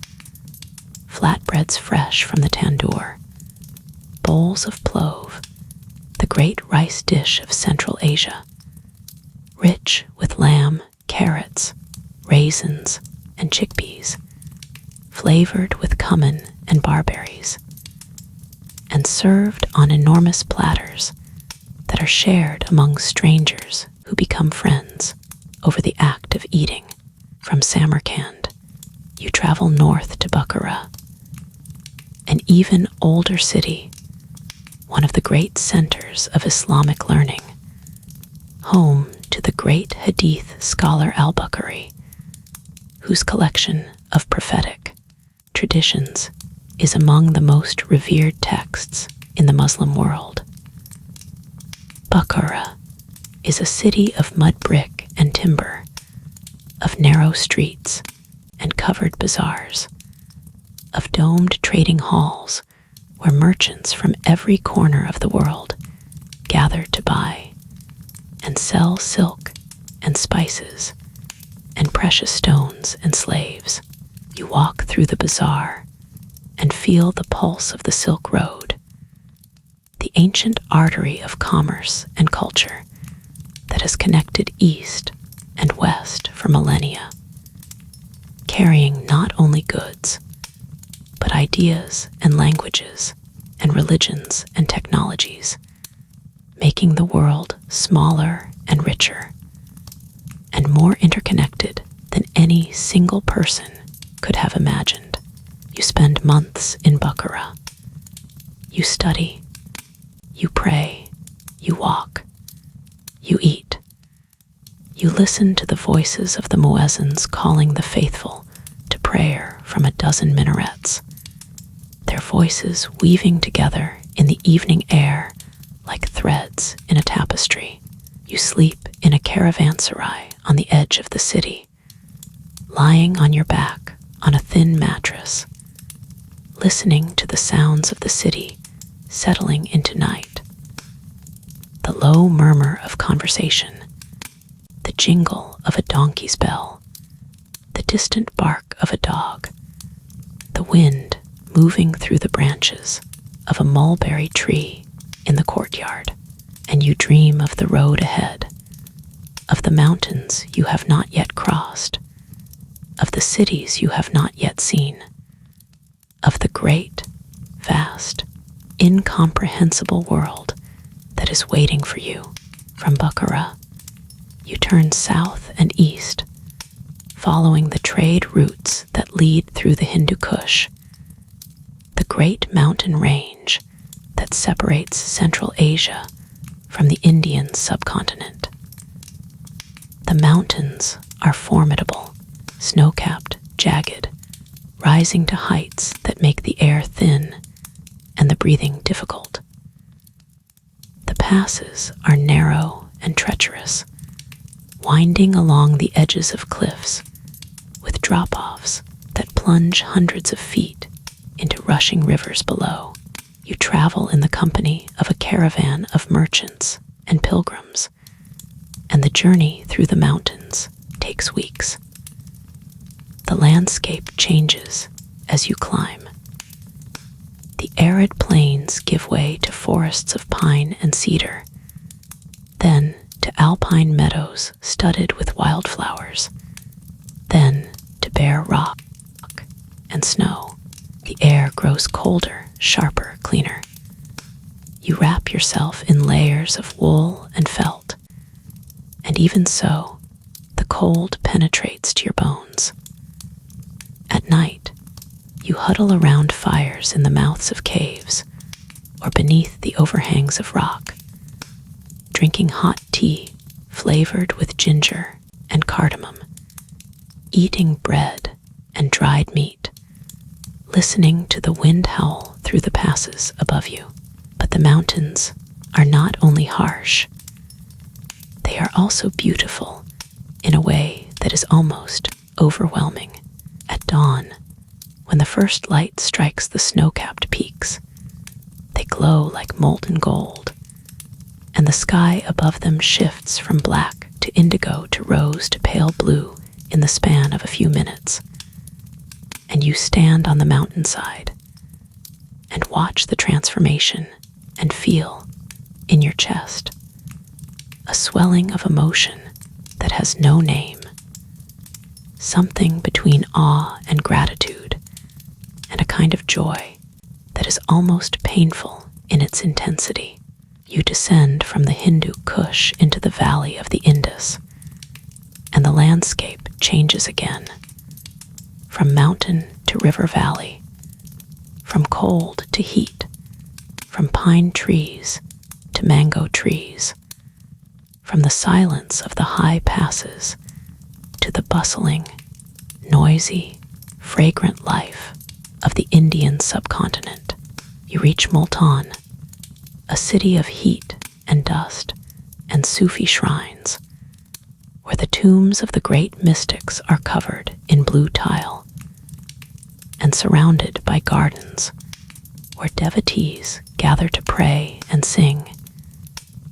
flatbreads fresh from the tandoor, bowls of plov, the great rice dish of Central Asia, rich with lamb, carrots, raisins, and chickpeas, flavored with cumin and barberries, and served on enormous platters that are shared among strangers who become friends over the act of eating. From Samarkand, you travel north to Bukhara, an even older city, one of the great centers of Islamic learning, home to the great Hadith scholar al-Bukhari, whose collection of prophetic traditions is among the most revered texts in the Muslim world. Bukhara is a city of mud brick and timber, of narrow streets and covered bazaars, of domed trading halls where merchants from every corner of the world gather to buy and sell silk and spices and precious stones and slaves. You walk through the bazaar and feel the pulse of the Silk Road, the ancient artery of commerce and culture that has connected east and west for millennia, carrying not only goods, but ideas and languages and religions and technologies, making the world smaller and richer and more interconnected than any single person could have imagined. You spend months in Bukhara. You study, you pray, you walk, you eat. You listen to the voices of the muezzins calling the faithful to prayer from a dozen minarets, their voices weaving together in the evening air like threads in a tapestry. You sleep in a caravanserai on the edge of the city, lying on your back on a thin mattress, listening to the sounds of the city settling into night. The low murmur of conversation, the jingle of a donkey's bell, the distant bark of a dog, the wind moving through the branches of a mulberry tree in the courtyard, and you dream of the road ahead, of the mountains you have not yet crossed, of the cities you have not yet seen, of the great, vast, incomprehensible world that is waiting for you. From Bukhara, you turn south and east, following the trade routes that lead through the Hindu Kush, the great mountain range that separates Central Asia from the Indian subcontinent. The mountains are formidable, snow-capped, jagged, rising to heights that make the air thin and the breathing difficult. The passes are narrow and treacherous, winding along the edges of cliffs with drop-offs that plunge hundreds of feet into rushing rivers below. You travel in the company of a caravan of merchants and pilgrims, and the journey through the mountains takes weeks. The landscape changes as you climb. The arid plains give way to forests of pine and cedar, then to alpine meadows studded with wildflowers, then to bare rock and snow. The air grows colder, sharper, cleaner. You wrap yourself in layers of wool and felt, and even so, the cold penetrates to your bones. At night, you huddle around fires in the mouths of caves or beneath the overhangs of rock, drinking hot tea flavored with ginger and cardamom, eating bread and dried meat, listening to the wind howl through the passes above you. But the mountains are not only harsh, they are also beautiful in a way that is almost overwhelming. At dawn, when the first light strikes the snow-capped peaks, they glow like molten gold, and the sky above them shifts from black to indigo to rose to pale blue in the span of a few minutes. And you stand on the mountainside and watch the transformation and feel in your chest a swelling of emotion that has no name, something between awe and gratitude, and a kind of joy that is almost painful in its intensity. You descend from the Hindu Kush into the valley of the Indus, and the landscape changes again. From mountain to river valley, from cold to heat, from pine trees to mango trees, from the silence of the high passes to the bustling, noisy, fragrant life of the Indian subcontinent. You reach Multan, a city of heat and dust and Sufi shrines, where the tombs of the great mystics are covered in blue tile and surrounded by gardens where devotees gather to pray and sing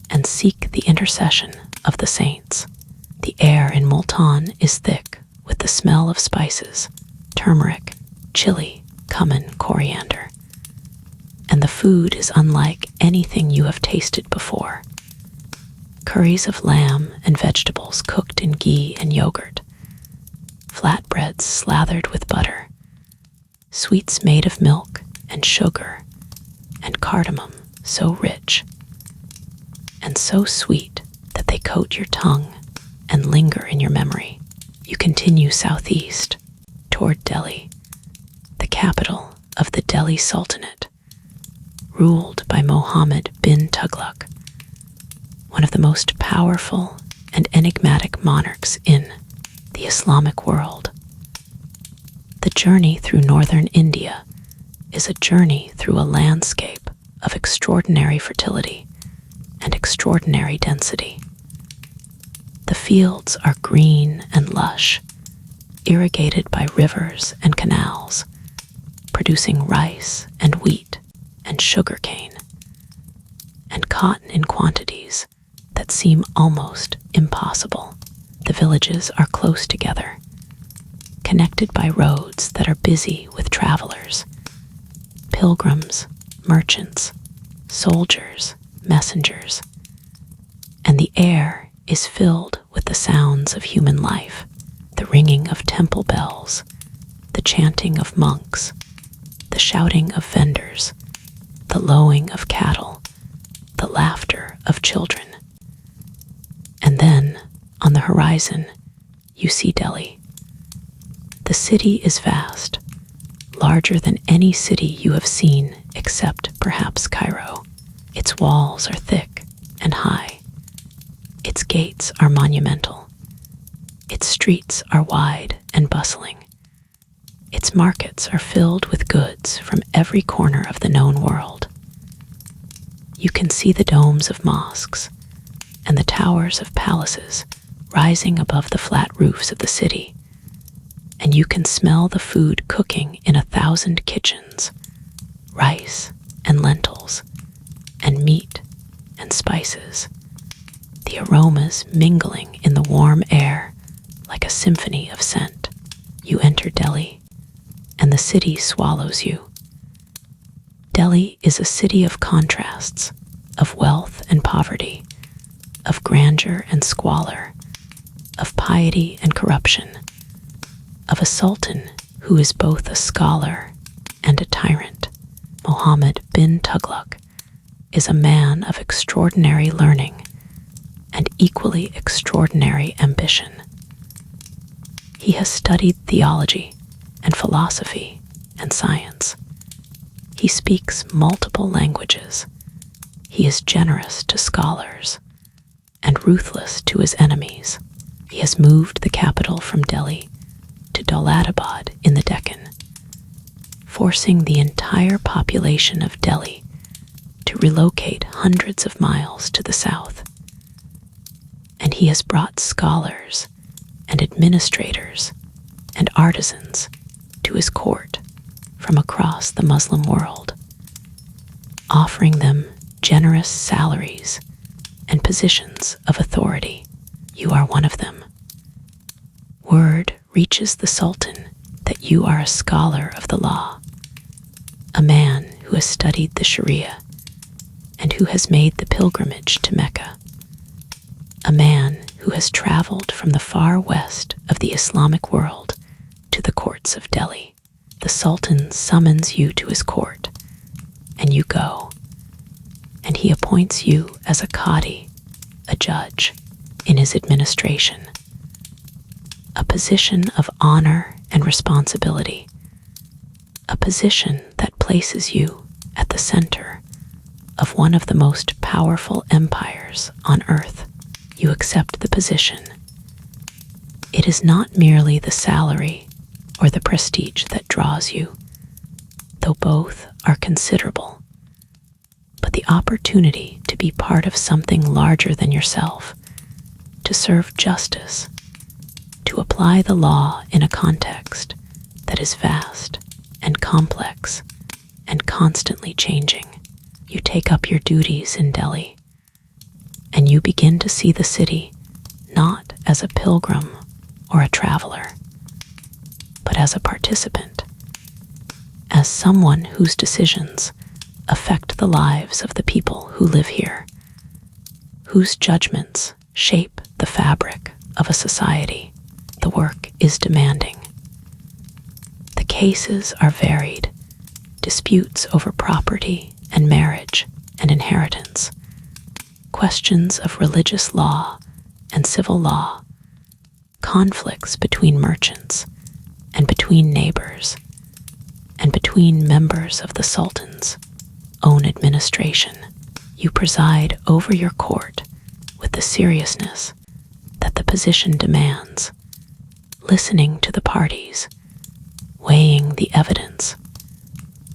and seek the intercession of the saints. The air in Multan is thick with the smell of spices, turmeric, chili, cumin, coriander, and the food is unlike anything you have tasted before. Curries of lamb and vegetables cooked in ghee and yogurt, flatbreads slathered with butter, sweets made of milk and sugar, and cardamom so rich and so sweet that they coat your tongue and linger in your memory. You continue southeast toward Delhi, the capital of the Delhi Sultanate, ruled by Mohammed bin Tughlaq, one of the most powerful and enigmatic monarchs in the Islamic world. The journey through northern India is a journey through a landscape of extraordinary fertility and extraordinary density. The fields are green and lush, irrigated by rivers and canals, producing rice and wheat and sugarcane, and cotton in quantities that seem almost impossible. The villages are close together, connected by roads that are busy with travelers, pilgrims, merchants, soldiers, messengers, and the air is filled with the sounds of human life, the ringing of temple bells, the chanting of monks, the shouting of vendors, the lowing of cattle, the laughter of children. And then, on the horizon, you see Delhi. The city is vast, larger than any city you have seen except perhaps Cairo. Its walls are thick and high. Its gates are monumental. Its streets are wide and bustling. Its markets are filled with goods from every corner of the known world. You can see the domes of mosques and the towers of palaces rising above the flat roofs of the city, and you can smell the food cooking in 1,000 kitchens, rice and lentils, and meat and spices, the aromas mingling in the warm air like a symphony of scent. You enter Delhi, and the city swallows you. Delhi is a city of contrasts, of wealth and poverty, of grandeur and squalor, of piety and corruption, of a sultan who is both a scholar and a tyrant. Mohammed bin Tughlaq is a man of extraordinary learning and equally extraordinary ambition. He has studied theology and philosophy and science. He speaks multiple languages. He is generous to scholars and ruthless to his enemies. He has moved the capital from Delhi to Dowlatabad in the Deccan, forcing the entire population of Delhi to relocate hundreds of miles to the south. And he has brought scholars and administrators and artisans to his court from across the Muslim world, offering them generous salaries and positions of authority. You are one of them. Word reaches the Sultan that you are a scholar of the law, a man who has studied the Sharia and who has made the pilgrimage to Mecca, a man who has traveled from the far west of the Islamic world to the courts of Delhi. The Sultan summons you to his court, and you go, and he appoints you as a qadi, a judge, in his administration, a position of honor and responsibility, a position that places you at the center of one of the most powerful empires on earth. You accept the position. It is not merely the salary or the prestige that draws you, though both are considerable, but the opportunity to be part of something larger than yourself, to serve justice, to apply the law in a context that is vast and complex and constantly changing. You take up your duties in Delhi, and you begin to see the city not as a pilgrim or a traveler, but as a participant, as someone whose decisions affect the lives of the people who live here, whose judgments shape the fabric of a society. The work is demanding. The cases are varied, disputes over property and marriage and inheritance, questions of religious law and civil law, conflicts between merchants and between neighbors and between members of the Sultan's own administration. You preside over your court with the seriousness that the position demands, listening to the parties, weighing the evidence,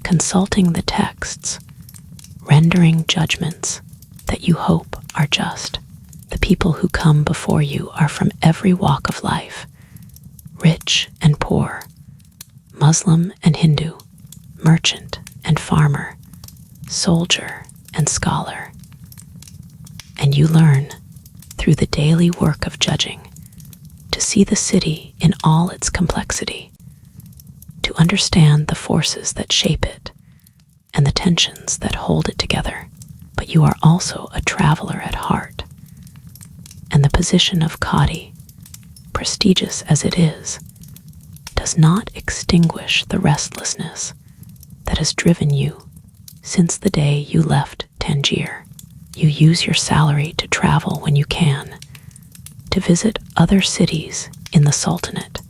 consulting the texts, rendering judgments that you hope are just. The people who come before you are from every walk of life, rich and poor, Muslim and Hindu, merchant and farmer, soldier and scholar. And you learn, through the daily work of judging, to see the city in all its complexity, to understand the forces that shape it and the tensions that hold it together. But you are also a traveler at heart, and the position of qadi, prestigious as it is, does not extinguish the restlessness that has driven you since the day you left Tangier. You use your salary to travel when you can, to visit other cities in the Sultanate,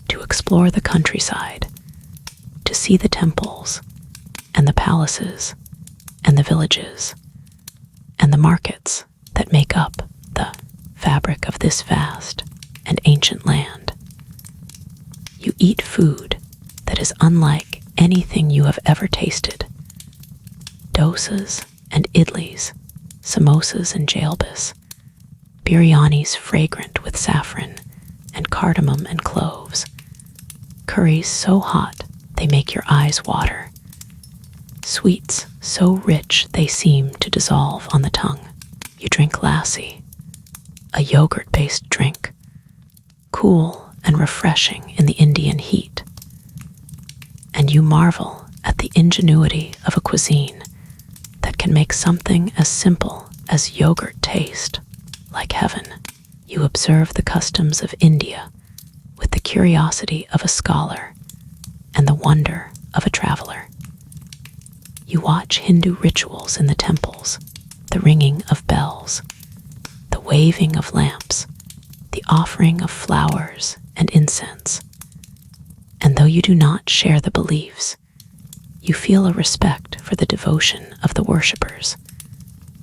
to explore the countryside, to see the temples and the palaces and the villages and the markets that make up the fabric of this vast and ancient land. You eat food that is unlike anything you have ever tasted. Dosas and idlis, samosas and jalbis, biryanis fragrant with saffron and cardamom and cloves, curries so hot they make your eyes water, sweets so rich they seem to dissolve on the tongue. You drink lassi, a yogurt-based drink, cool and refreshing in the Indian heat. And you marvel at the ingenuity of a cuisine that can make something as simple as yogurt taste like heaven. You observe the customs of India with the curiosity of a scholar and the wonder of a traveler. You watch Hindu rituals in the temples, the ringing of bells, the waving of lamps, the offering of flowers and incense. And though you do not share the beliefs, you feel a respect for the devotion of the worshippers,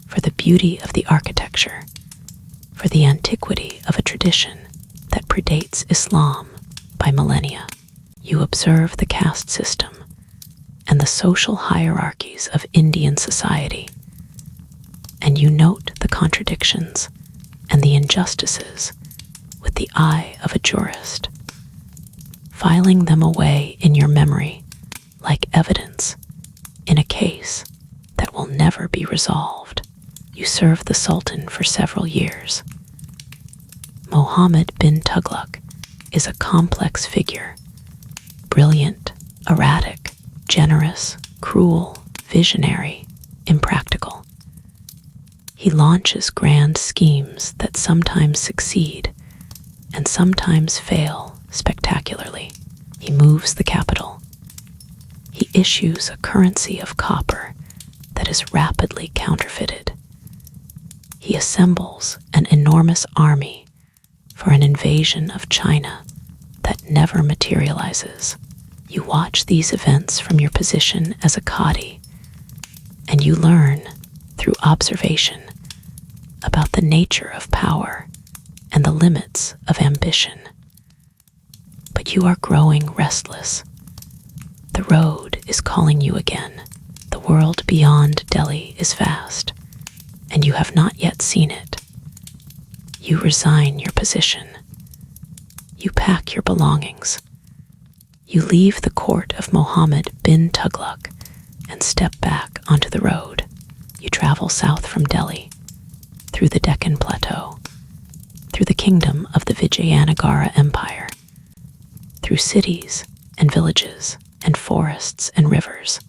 for the beauty of the architecture, for the antiquity of a tradition that predates Islam by millennia. You observe the caste system and the social hierarchies of Indian society, and you note the contradictions and the injustices with the eye of a jurist, filing them away in your memory like evidence in a case that will never be resolved. You served the Sultan for several years. Mohammed bin Tughlaq is a complex figure, brilliant, erratic, generous, cruel, visionary, impractical. He launches grand schemes that sometimes succeed and sometimes fail spectacularly. He moves the capital. He issues a currency of copper that is rapidly counterfeited. He assembles an enormous army for an invasion of China that never materializes. You watch these events from your position as a Qadi, and you learn, through observation, about the nature of power and the limits of ambition. But you are growing restless. The road is calling you again. The world beyond Delhi is vast, and you have not yet seen it. You resign your position. You pack your belongings. You leave the court of Mohammed bin Tughlaq and step back onto the road. You travel south from Delhi, through the Deccan Plateau, through the kingdom of the Vijayanagara Empire, through cities and villages and forests and rivers,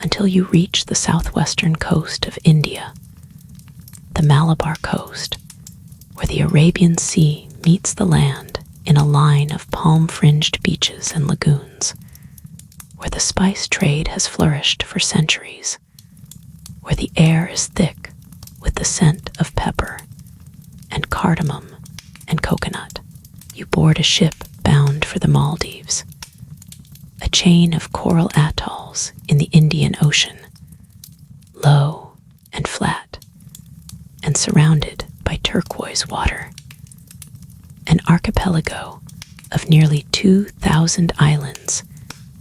until you reach the southwestern coast of India, the Malabar coast, where the Arabian Sea meets the land in a line of palm-fringed beaches and lagoons, where the spice trade has flourished for centuries, where the air is thick with the scent of pepper and cardamom and coconut. You board a ship bound for the Maldives, a chain of coral atolls in the Indian Ocean, low and flat, and surrounded by turquoise water. An archipelago of nearly 2,000 islands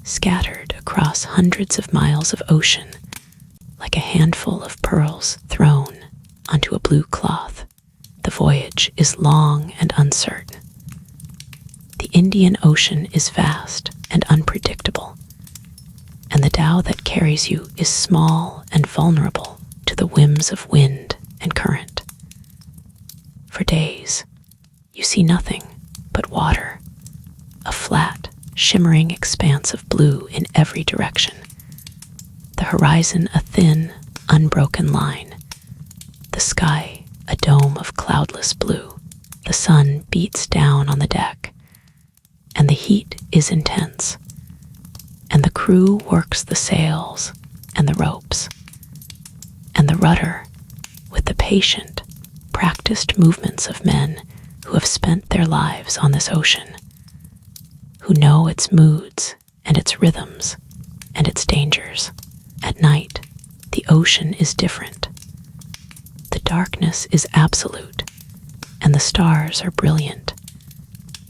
scattered across hundreds of miles of ocean, like a handful of pearls thrown onto a blue cloth. The voyage is long and uncertain. The Indian Ocean is vast and unpredictable, and the dhow that carries you is small and vulnerable to the whims of wind and current. For days, you see nothing but water, a flat, shimmering expanse of blue in every direction. The horizon a thin, unbroken line. The sky a dome of cloudless blue. The sun beats down on the deck, and the heat is intense, and the crew works the sails and the ropes. and the rudder with the patient, practiced movements of men who have spent their lives on this ocean, who know its moods and its rhythms and its dangers. At night, the ocean is different. The darkness is absolute, and the stars are brilliant,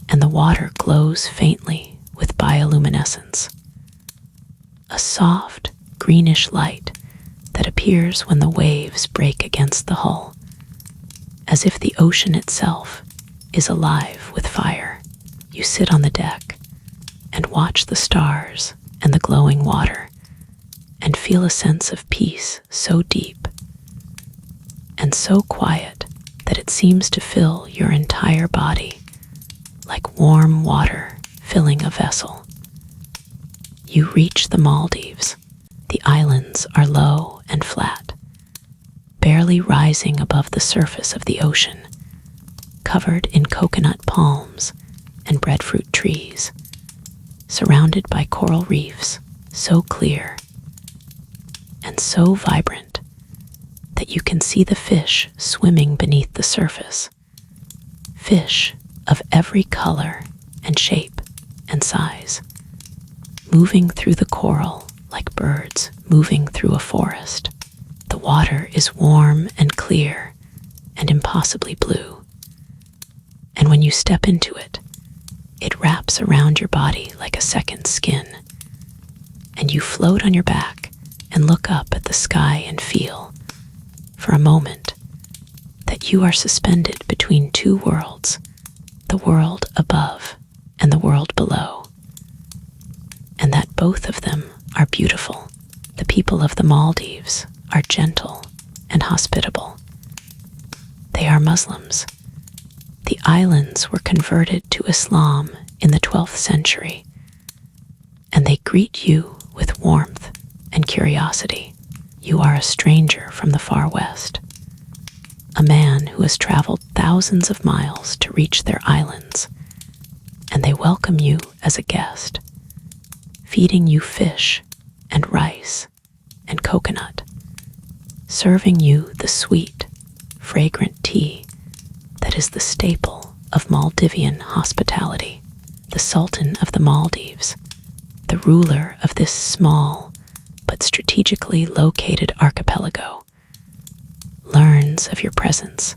and the water glows faintly with bioluminescence, a soft, greenish light that appears when the waves break against the hull, as if the ocean itself is alive with fire. You sit on the deck and watch the stars and the glowing water and feel a sense of peace so deep and so quiet that it seems to fill your entire body like warm water filling a vessel. You reach the Maldives. The islands are low and flat, barely rising above the surface of the ocean, covered in coconut palms and breadfruit trees, surrounded by coral reefs so clear and so vibrant that you can see the fish swimming beneath the surface, fish of every color and shape and size, moving through the coral like birds moving through a forest. The water is warm and clear and impossibly blue, and when you step into it, it wraps around your body like a second skin, and you float on your back and look up at the sky and feel, for a moment, that you are suspended between two worlds, the world above and the world below, and that both of them are beautiful. The people of the Maldives are gentle and hospitable. They are Muslims. The islands were converted to Islam in the 12th century, and they greet you with warmth and curiosity. You are a stranger from the far west, a man who has traveled thousands of miles to reach their islands, and they welcome you as a guest, feeding you fish and rice and coconut, serving you the sweet, fragrant tea that is the staple of Maldivian hospitality. The Sultan of the Maldives, the ruler of this small but strategically located archipelago, learns of your presence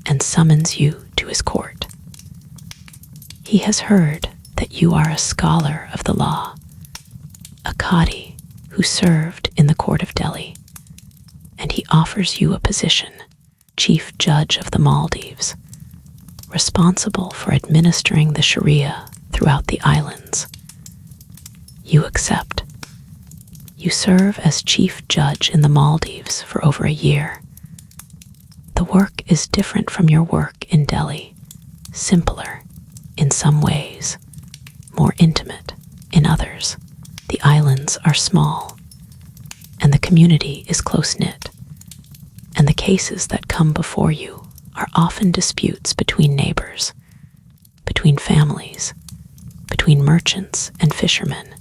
and summons you to his court. He has heard that you are a scholar of the law, a Qadi who served in the court of Delhi, and he offers you a position, chief judge of the Maldives, responsible for administering the Sharia throughout the islands. You accept. You serve as chief judge in the Maldives for over a year. The work is different from your work in Delhi, simpler in some ways, more intimate in others. The islands are small, and the community is close-knit, and the cases that come before you are often disputes between neighbors, between families, between merchants and fishermen,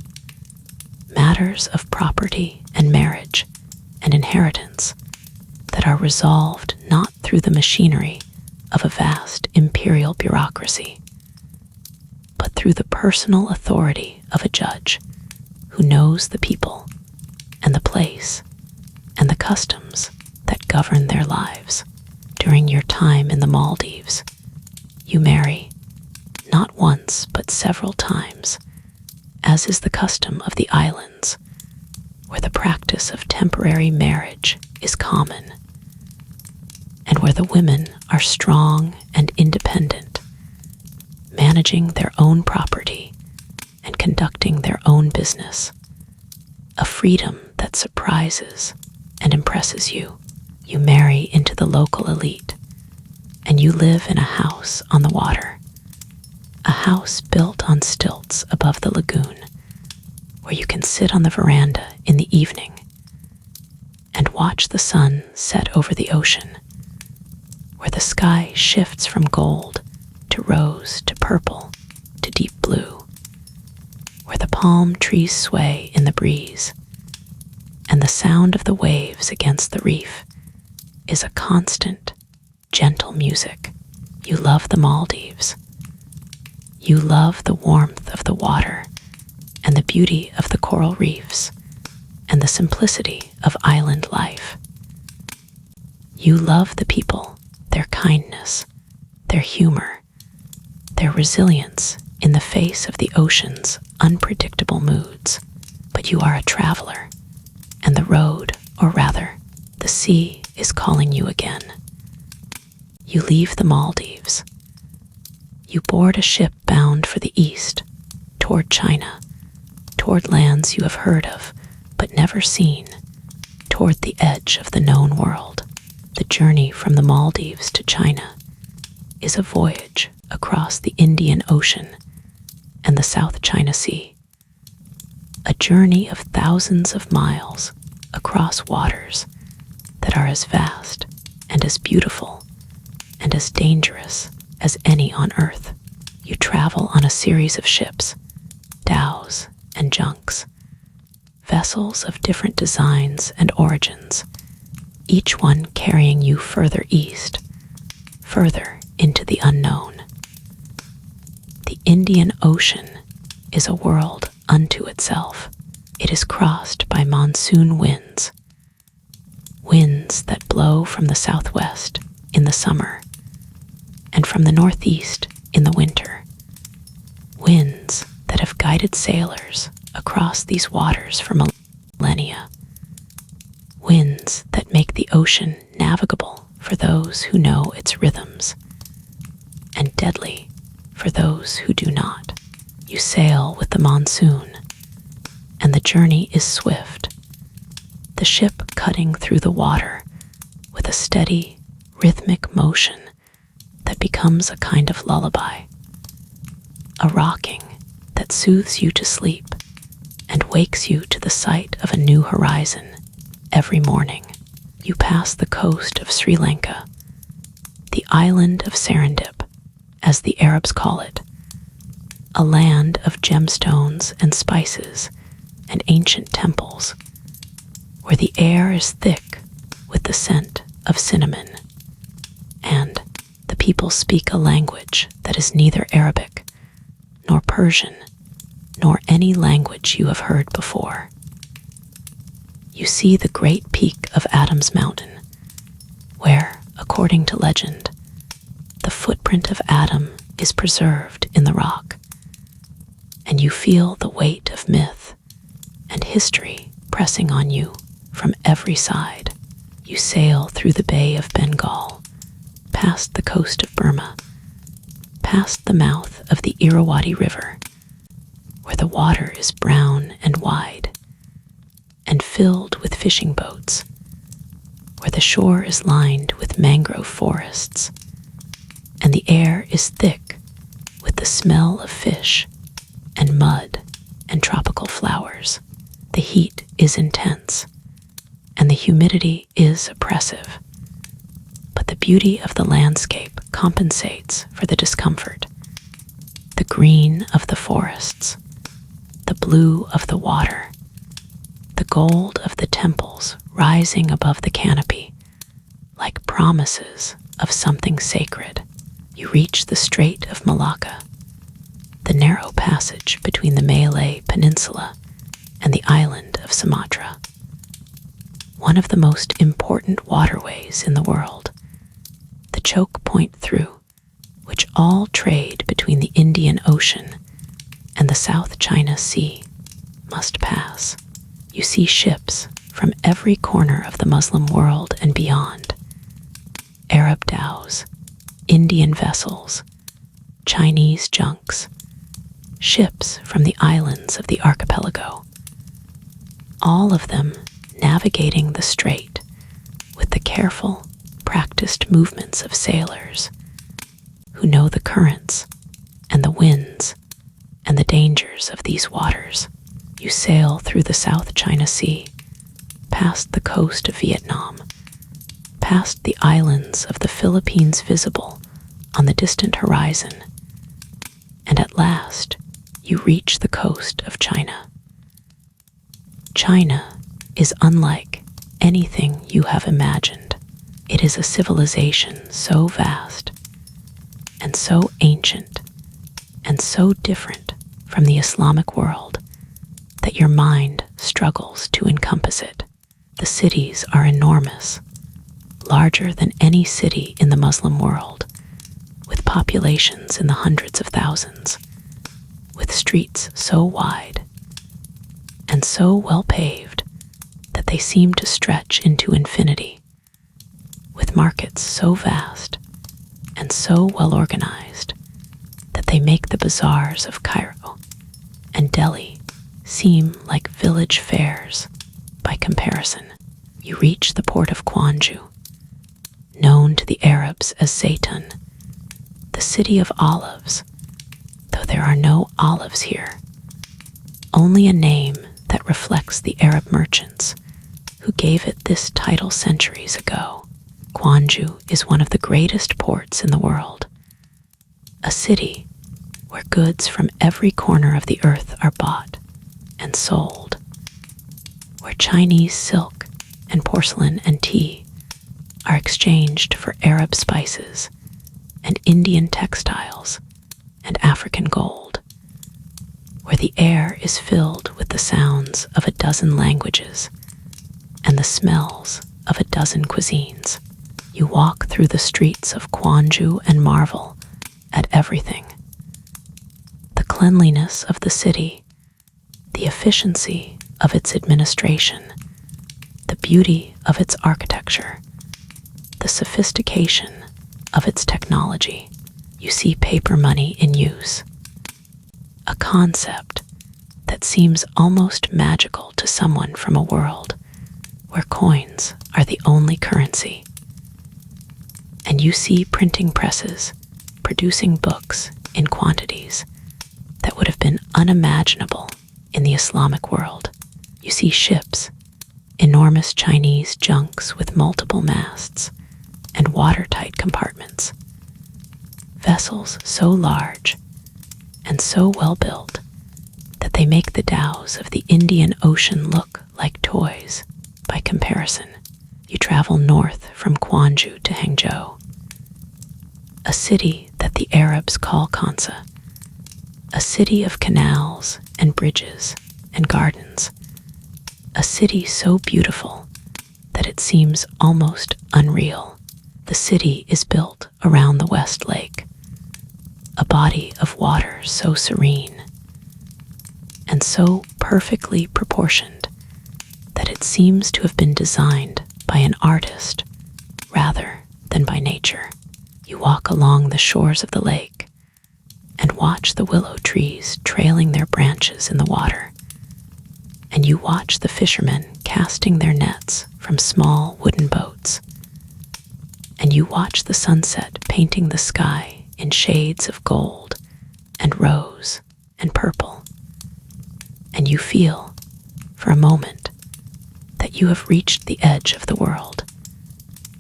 matters of property and marriage and inheritance that are resolved not through the machinery of a vast imperial bureaucracy, but through the personal authority of a judge who knows the people and the place and the customs that govern their lives. During your time in the Maldives, you marry, not once but several times, as is the custom of the islands, where the practice of temporary marriage is common, and where the women are strong and independent, managing their own property and conducting their own business, a freedom that surprises and impresses you. You marry into the local elite, and you live in a house on the water, a house built on stilts above the lagoon, where you can sit on the veranda in the evening and watch the sun set over the ocean, where the sky shifts from gold to rose to purple to deep blue, where the palm trees sway in the breeze, and the sound of the waves against the reef is a constant, gentle music. You love the Maldives. You love the warmth of the water and the beauty of the coral reefs and the simplicity of island life. You love the people, their kindness, their humor, their resilience in the face of the ocean's unpredictable moods. But you are a traveler, and the road, or rather, the sea, is calling you again. You leave the Maldives. You board a ship bound for the east, toward China, toward lands you have heard of but never seen, toward the edge of the known world. The journey from the Maldives to China is a voyage across the Indian Ocean and the South China Sea, a journey of thousands of miles across waters that are as vast and as beautiful and as dangerous as any on Earth. You travel on a series of ships, dhows and junks, vessels of different designs and origins, each one carrying you further east, further into the unknown. The Indian Ocean is a world unto itself. It is crossed by monsoon winds, winds that blow from the southwest in the summer and from the northeast in the winter, winds that have guided sailors across these waters for millennia, winds that make the ocean navigable for those who know its rhythms, and deadly for those who do not. You sail with the monsoon, and the journey is swift, the ship cutting through the water with a steady, rhythmic motion that becomes a kind of lullaby, a rocking that soothes you to sleep and wakes you to the sight of a new horizon every morning. You pass the coast of Sri Lanka, the island of Serendip, as the Arabs call it, a land of gemstones and spices and ancient temples, where the air is thick with the scent of cinnamon, and the people speak a language that is neither Arabic nor Persian nor any language you have heard before. You see the great peak of Adam's Mountain, where, according to legend, the footprint of Adam is preserved in the rock, and you feel the weight of myth and history pressing on you from every side. You sail through the Bay of Bengal, past the coast of Burma, past the mouth of the Irrawaddy River, where the water is brown and wide and filled with fishing boats, where the shore is lined with mangrove forests, and the air is thick with the smell of fish and mud and tropical flowers. The heat is intense, and the humidity is oppressive, but the beauty of the landscape compensates for the discomfort. The green of the forests, the blue of the water, the gold of the temples rising above the canopy, like promises of something sacred. You reach the Strait of Malacca, the narrow passage between the Malay Peninsula and the island of Sumatra, one of the most important waterways in the world, the choke point through which all trade between the Indian Ocean and the South China Sea must pass. You see ships from every corner of the Muslim world and beyond, Arab dhows, Indian vessels, Chinese junks, ships from the islands of the archipelago, all of them navigating the strait with the careful, practiced movements of sailors who know the currents and the winds and the dangers of these waters. You sail through the South China Sea, past the coast of Vietnam, past the islands of the Philippines visible on the distant horizon, and at last you reach the coast of China. China is unlike anything you have imagined. It is a civilization so vast and so ancient and so different from the Islamic world that your mind struggles to encompass it. The cities are enormous, larger than any city in the Muslim world, with populations in the hundreds of thousands, with streets so wide and so well paved that they seem to stretch into infinity, with markets so vast and so well organized that they make the bazaars of Cairo and Delhi seem like village fairs by comparison. You reach the port of Gwangju, known to the Arabs as Zaytun, the city of olives, though there are no olives here, only a name that reflects the Arab merchants who gave it this title centuries ago. Gwangju is one of the greatest ports in the world, a city where goods from every corner of the earth are bought and sold, where Chinese silk and porcelain and tea are exchanged for Arab spices and Indian textiles and African gold, where the air is filled with the sounds of a dozen languages and the smells of a dozen cuisines. You walk through the streets of Gwangju and marvel at everything. The cleanliness of the city, the efficiency of its administration, the beauty of its architecture, the sophistication of its technology. You see paper money in use, a concept that seems almost magical to someone from a world where coins are the only currency. And you see printing presses producing books in quantities that would have been unimaginable in the Islamic world. You see ships, enormous Chinese junks with multiple masts and watertight compartments, vessels so large and so well built that they make the dhows of the Indian Ocean look like toys by comparison. You travel north from Gwangju to Hangzhou, a city that the Arabs call Kansa, a city of canals and bridges and gardens, a city so beautiful that it seems almost unreal. The city is built around the West Lake, a body of water so serene and so perfectly proportioned that it seems to have been designed by an artist rather than by nature. You walk along the shores of the lake and watch the willow trees trailing their branches in the water, and you watch the fishermen casting their nets from small wooden boats, and you watch the sunset painting the sky in shades of gold and rose and purple, and you feel, for a moment, that you have reached the edge of the world,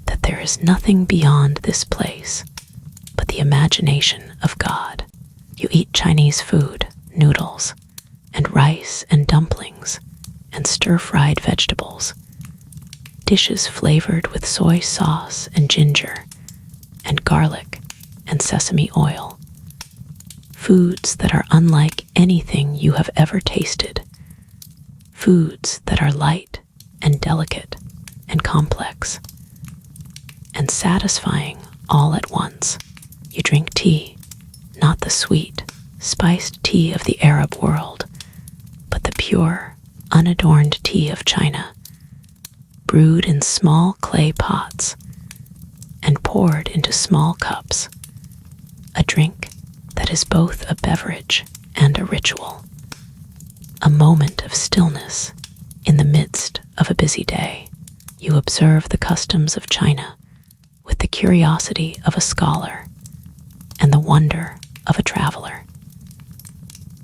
that there is nothing beyond this place but the imagination of God. You eat Chinese food, noodles, and rice and dumplings, and stir-fried vegetables, dishes flavored with soy sauce and ginger, and garlic and sesame oil, foods that are unlike anything you have ever tasted, foods that are light and delicate and complex, and satisfying all at once. You drink tea, not the sweet, spiced tea of the Arab world, but the pure, unadorned tea of China, brewed in small clay pots and poured into small cups, a drink that is both a beverage and a ritual, a moment of stillness in the midst of a busy day. You observe the customs of China with the curiosity of a scholar and the wonder of a traveler.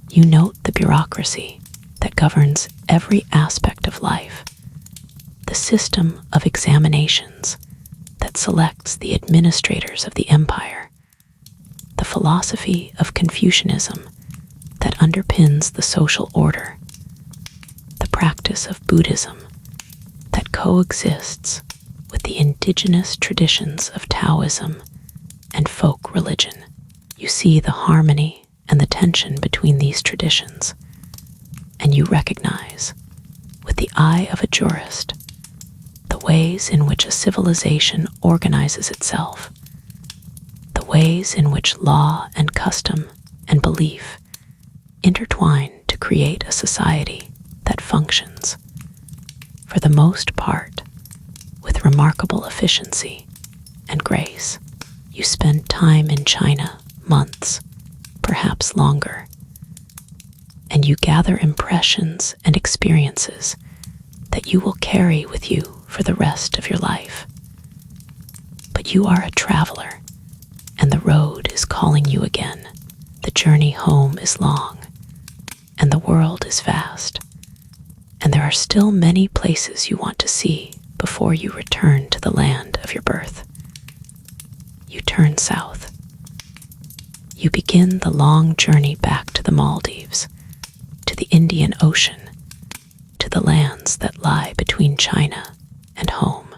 You note the bureaucracy that governs every aspect of life, the system of examinations that selects the administrators of the empire, the philosophy of Confucianism that underpins the social order, the practice of Buddhism coexists with the indigenous traditions of Taoism and folk religion. You see the harmony and the tension between these traditions, and you recognize, with the eye of a jurist, the ways in which a civilization organizes itself, the ways in which law and custom and belief intertwine to create a society that functions, for the most part, with remarkable efficiency and grace. You spend time in China, months, perhaps longer, and you gather impressions and experiences that you will carry with you for the rest of your life. But you are a traveler, and the road is calling you again. The journey home is long, and the world is vast, and there are still many places you want to see before you return to the land of your birth. You turn south. You begin the long journey back to the Maldives, to the Indian Ocean, to the lands that lie between China and home.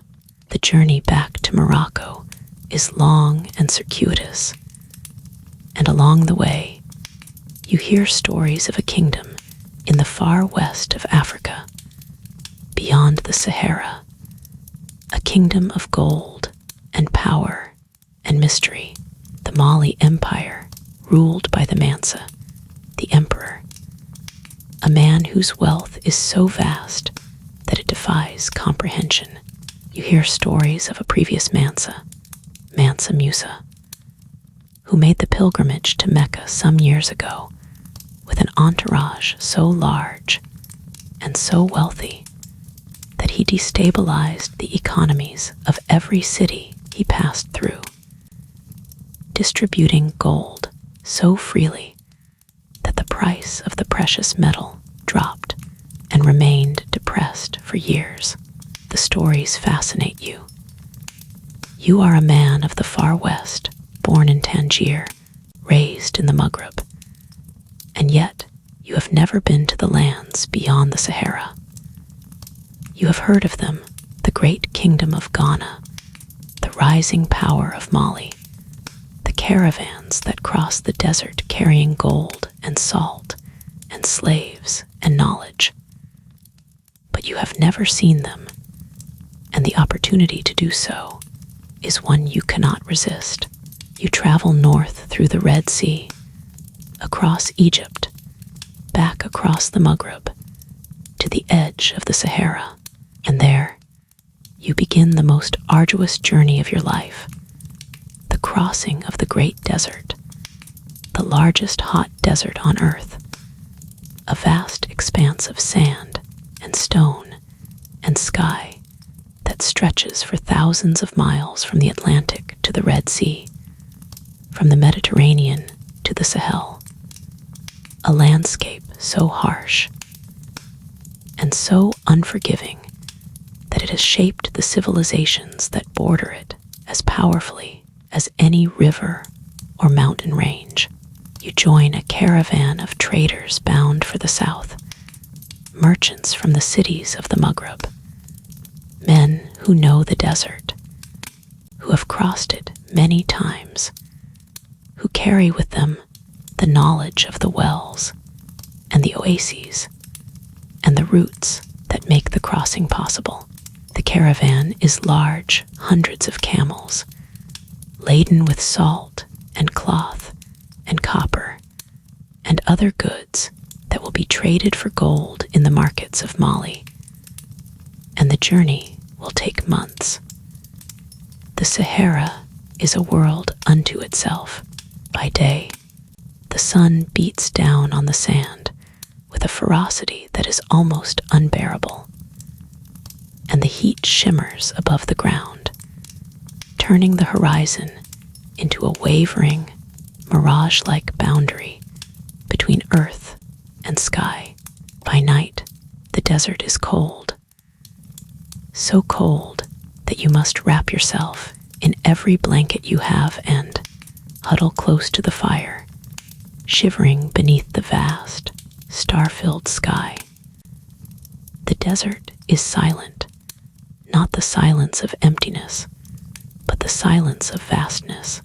The journey back to Morocco is long and circuitous, and along the way, you hear stories of a kingdom in the far west of Africa, beyond the Sahara, a kingdom of gold and power and mystery. The Mali Empire, ruled by the Mansa, the emperor, a man whose wealth is so vast that it defies comprehension. You hear stories of a previous Mansa Musa, who made the pilgrimage to Mecca some years ago with an entourage so large and so wealthy that he destabilized the economies of every city he passed through, distributing gold so freely that the price of the precious metal dropped and remained depressed for years. The stories fascinate you. You are a man of the far west, born in Tangier, raised in the Maghreb, and yet you have never been to the lands beyond the Sahara. You have heard of them, the great kingdom of Ghana, the rising power of Mali, the caravans that cross the desert carrying gold and salt and slaves and knowledge. But you have never seen them, and the opportunity to do so is one you cannot resist. You travel north through the Red Sea, across Egypt, back across the Maghreb, to the edge of the Sahara, and there you begin the most arduous journey of your life, the crossing of the Great Desert, the largest hot desert on earth, a vast expanse of sand and stone and sky that stretches for thousands of miles from the Atlantic to the Red Sea, from the Mediterranean to the Sahel, a landscape so harsh and so unforgiving that it has shaped the civilizations that border it as powerfully as any river or mountain range. You join a caravan of traders bound for the south, merchants from the cities of the Maghreb, men who know the desert, who have crossed it many times, who carry with them the knowledge of the wells and the oases and the routes that make the crossing possible. The caravan is large, hundreds of camels, laden with salt and cloth and copper and other goods that will be traded for gold in the markets of Mali, and the journey will take months. The Sahara is a world unto itself. By day, the sun beats down on the sand with a ferocity that is almost unbearable, and the heat shimmers above the ground, turning the horizon into a wavering, mirage-like boundary between earth and sky. By night, the desert is cold, so cold that you must wrap yourself in every blanket you have and huddle close to the fire, shivering beneath the vast, star-filled sky. The desert is silent, not the silence of emptiness, but the silence of vastness,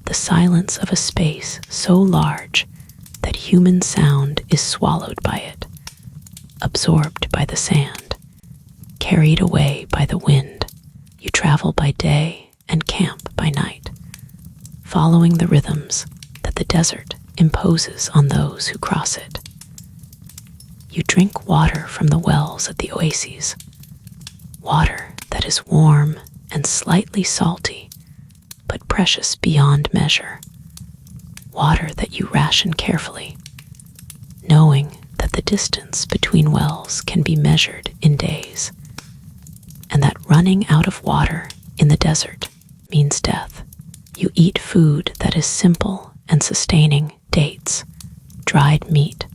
the silence of a space so large that human sound is swallowed by it, absorbed by the sand, carried away by the wind. You travel by day and camp by night, following the rhythms that the desert imposes on those who cross it. You drink water from the wells at the oases, water that is warm and slightly salty, but precious beyond measure, water that you ration carefully, knowing that the distance between wells can be measured in days, and that running out of water in the desert means death. You eat food that is simple and sustaining: dates, dried meat,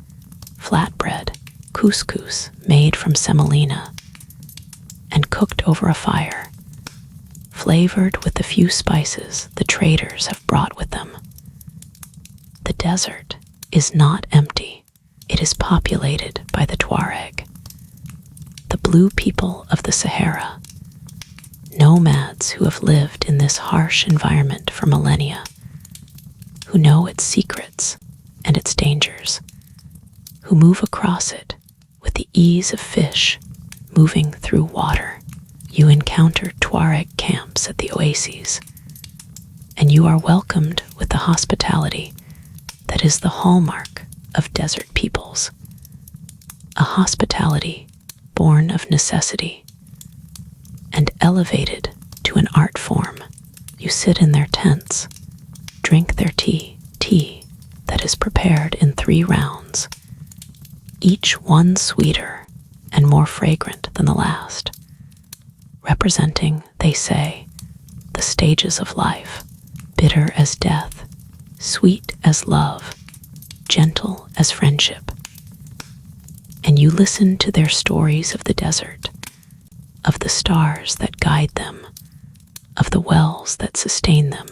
flatbread, couscous made from semolina, and cooked over a fire, flavored with the few spices the traders have brought with them. The desert is not empty. It is populated by the Tuareg, the blue people of the Sahara, nomads who have lived in this harsh environment for millennia, who know its secrets and its dangers, who move across it with the ease of fish moving through water. You encounter Tuareg camps at the oases, and you are welcomed with the hospitality that is the hallmark of desert peoples, a hospitality born of necessity and elevated to an art form. You sit in their tents, drink their tea that is prepared in 3 rounds, each one sweeter and more fragrant than the last, representing, they say, the stages of life: bitter as death, sweet as love, gentle as friendship. And you listen to their stories of the desert, of the stars that guide them, of the wells that sustain them,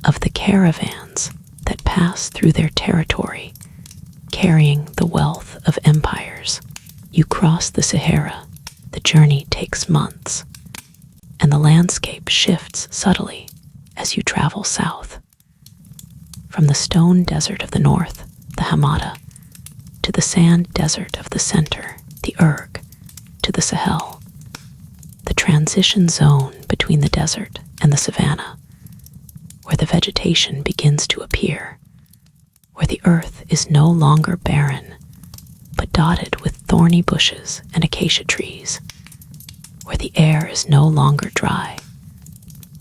of the caravans that pass through their territory, carrying the wealth of empires. You cross the Sahara. The journey takes months, and the landscape shifts subtly as you travel south. From the stone desert of the north, the Hamada, to the sand desert of the center, the Urg, to the Sahel, the transition zone between the desert and the savanna, where the vegetation begins to appear, where the earth is no longer barren, but dotted with thorny bushes and acacia trees, where the air is no longer dry,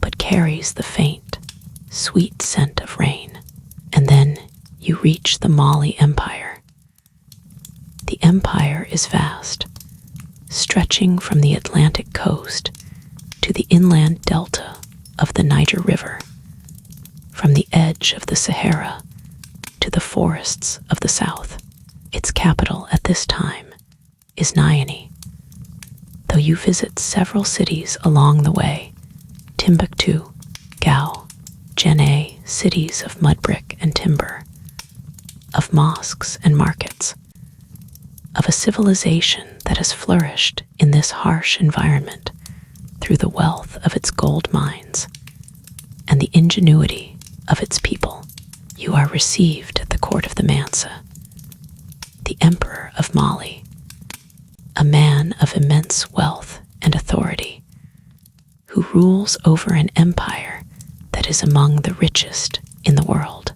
but carries the faint, sweet scent of rain. And then you reach the Mali Empire. The empire is vast, stretching from the Atlantic coast to the inland delta of the Niger River, from the edge of the Sahara to the forests of the south. Its capital at this time is Niani, though you visit several cities along the way: Timbuktu, Gao, Jenne, cities of mud brick and timber, of mosques and markets, of a civilization that has flourished in this harsh environment through the wealth of its gold mines and the ingenuity of its people. You are received at the court of the Mansa, the Emperor of Mali, a man of immense wealth and authority, who rules over an empire that is among the richest in the world.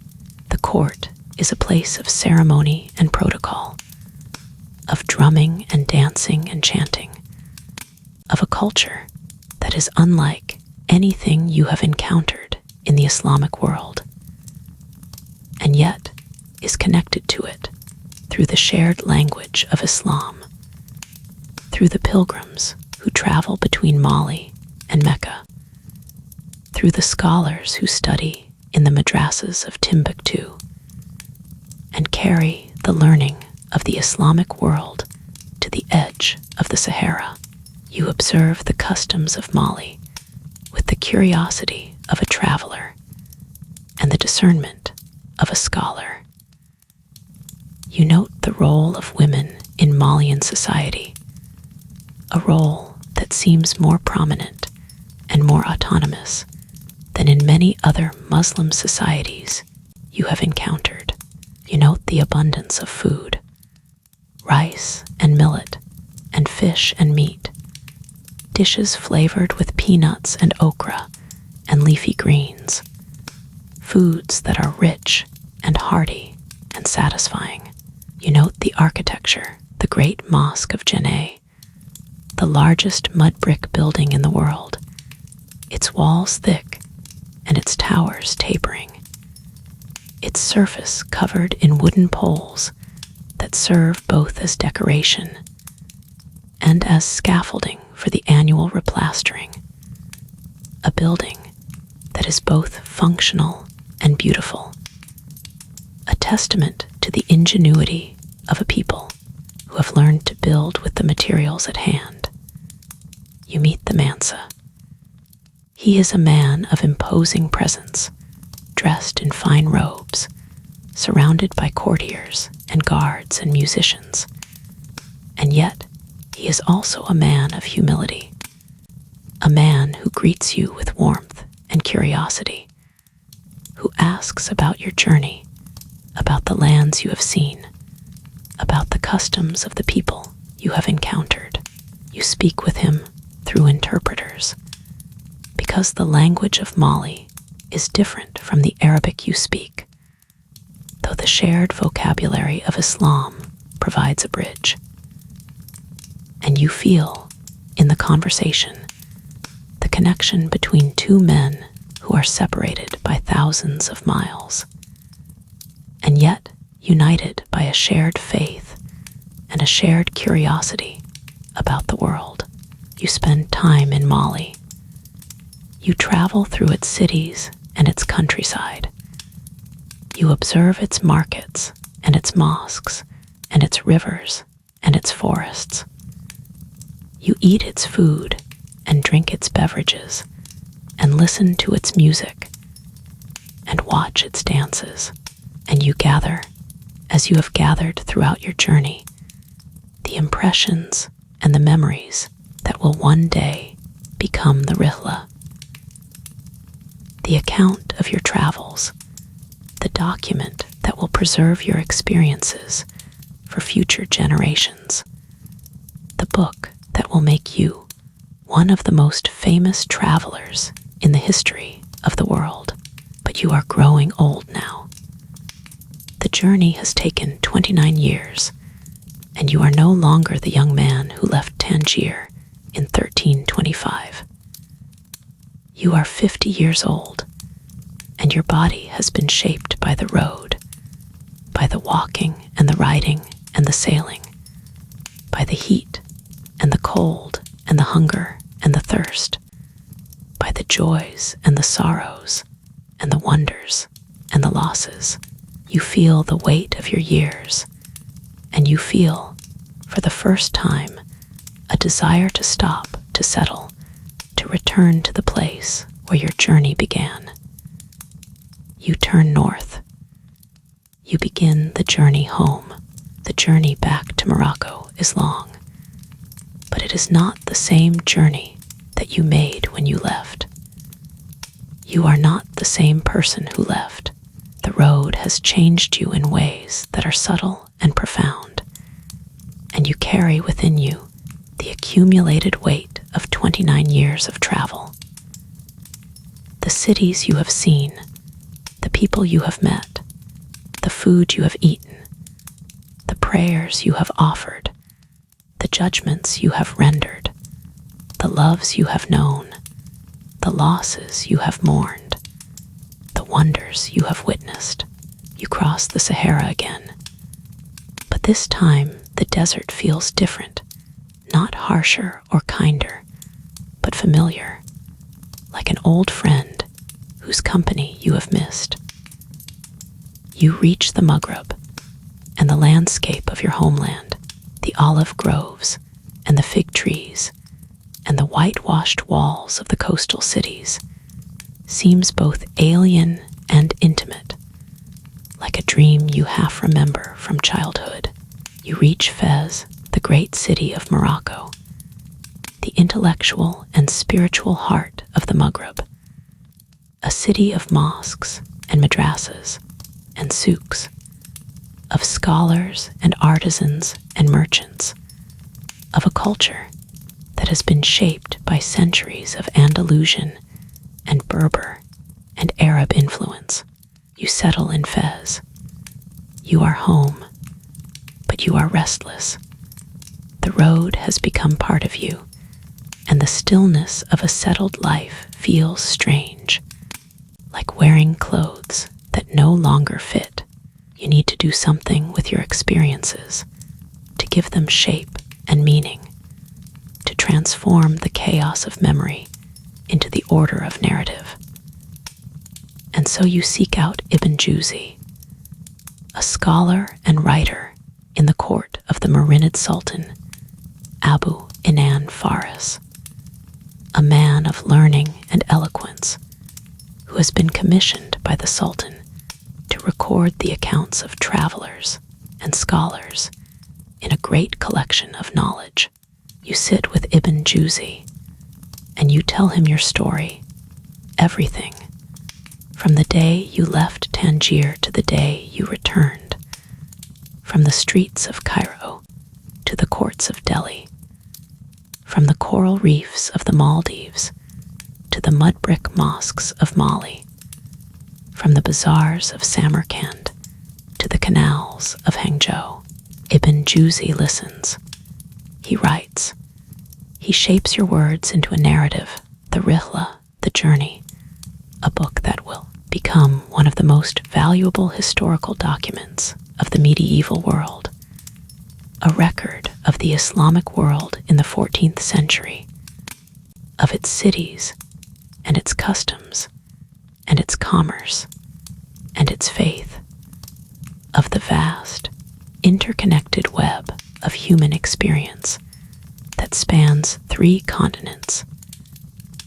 The court is a place of ceremony and protocol, of drumming and dancing and chanting, of a culture that is unlike anything you have encountered in the Islamic world, and yet is connected to it through the shared language of Islam, through the pilgrims who travel between Mali and Mecca, through the scholars who study in the madrasas of Timbuktu and carry the learning of the Islamic world to the edge of the Sahara. You observe the customs of Mali with the curiosity of a traveler and the discernment of a scholar. You note the role of women in Malian society, a role that that seems more prominent and more autonomous than in many other Muslim societies you have encountered. You note the abundance of food, rice and millet, and fish and meat, dishes flavored with peanuts and okra and leafy greens, foods that are rich and hearty and satisfying. You note the architecture, the great Mosque of Janneh, the largest mud brick building in the world, its walls thick and its towers tapering, its surface covered in wooden poles that serve both as decoration and as scaffolding for the annual replastering, a building that is both functional and beautiful, a testament to the ingenuity of a people who have learned to build with the materials at hand. You meet the Mansa. He is a man of imposing presence, dressed in fine robes, surrounded by courtiers and guards and musicians. And yet, he is also a man of humility, a man who greets you with warmth and curiosity, who asks about your journey, about the lands you have seen, about the customs of the people you have encountered. You speak with him through interpreters, because the language of Mali is different from the Arabic you speak, though the shared vocabulary of Islam provides a bridge. And you feel, in the conversation, the connection between two men who are separated by thousands of miles, and yet united by a shared faith and a shared curiosity about the world. You spend time in Mali. You travel through its cities and its countryside. You observe its markets and its mosques and its rivers and its forests. You eat its food and drink its beverages and listen to its music and watch its dances. And you gather, as you have gathered throughout your journey, the impressions and the memories that will one day become the Rihla, the account of your travels, the document that will preserve your experiences for future generations, the book that will make you one of the most famous travelers in the history of the world. But you are growing old now. The journey has taken 29 years, and you are no longer the young man who left Tangier in 1325. You are 50 years old, and your body has been shaped by the road, by the walking and the riding and the sailing, by the heat and the cold and the hunger and the thirst, by the joys and the sorrows and the wonders and the losses. You feel the weight of your years, and you feel, for the first time, a desire to stop, to settle, to return to the place where your journey began. You turn north. You begin the journey home. The journey back to Morocco is long, but it is not the same journey that you made when you left. You are not the same person who left. The road has changed you in ways that are subtle and profound, and you carry within you the accumulated weight of 29 years of travel. The cities you have seen, the people you have met, the food you have eaten, the prayers you have offered, the judgments you have rendered, the loves you have known, the losses you have mourned, the wonders you have witnessed. You cross the Sahara again, but this time the desert feels different, not harsher or kinder, but familiar, like an old friend whose company you have missed. You reach the Maghreb and the landscape of your homeland, the olive groves and the fig trees and the whitewashed walls of the coastal cities, seems both alien and intimate, like a dream you half remember from childhood. You reach Fez, the great city of Morocco, the intellectual and spiritual heart of the Maghreb, a city of mosques and madrasas and souks, of scholars and artisans and merchants, of a culture that has been shaped by centuries of Andalusian and Berber and Arab influence. You settle in Fez. You are home, but you are restless. The road has become part of you, and the stillness of a settled life feels strange, like wearing clothes that no longer fit. You need to do something with your experiences, to give them shape and meaning, to transform the chaos of memory into the order of narrative. And so you seek out Ibn Juzzi, a scholar and writer in the court of the Marinid Sultan, Abu Inan Faris, a man of learning and eloquence who has been commissioned by the Sultan to record the accounts of travelers and scholars in a great collection of knowledge. You sit with Ibn Juzzi and you tell him your story, everything, from the day you left Tangier to the day you returned, from the streets of Cairo to the courts of Delhi, from the coral reefs of the Maldives to the mud brick mosques of Mali, from the bazaars of Samarkand to the canals of Hangzhou. Ibn Juzzi listens. He writes. He shapes your words into a narrative, the Rihla, the journey, a book that will become one of the most valuable historical documents of the medieval world, a record of the Islamic world in the 14th century, of its cities and its customs and its commerce and its faith, of the vast, interconnected web of human experience that spans 3 continents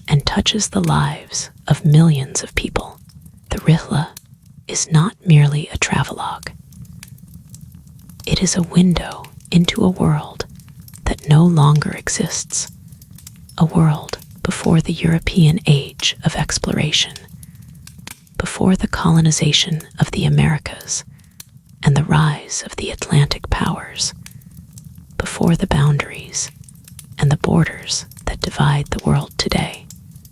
and touches the lives of millions of people. The Rihla is not merely a travelogue. It is a window into a world that no longer exists, a world before the European age of exploration, before the colonization of the Americas and the rise of the Atlantic powers, before the boundaries and the borders that divide the world today.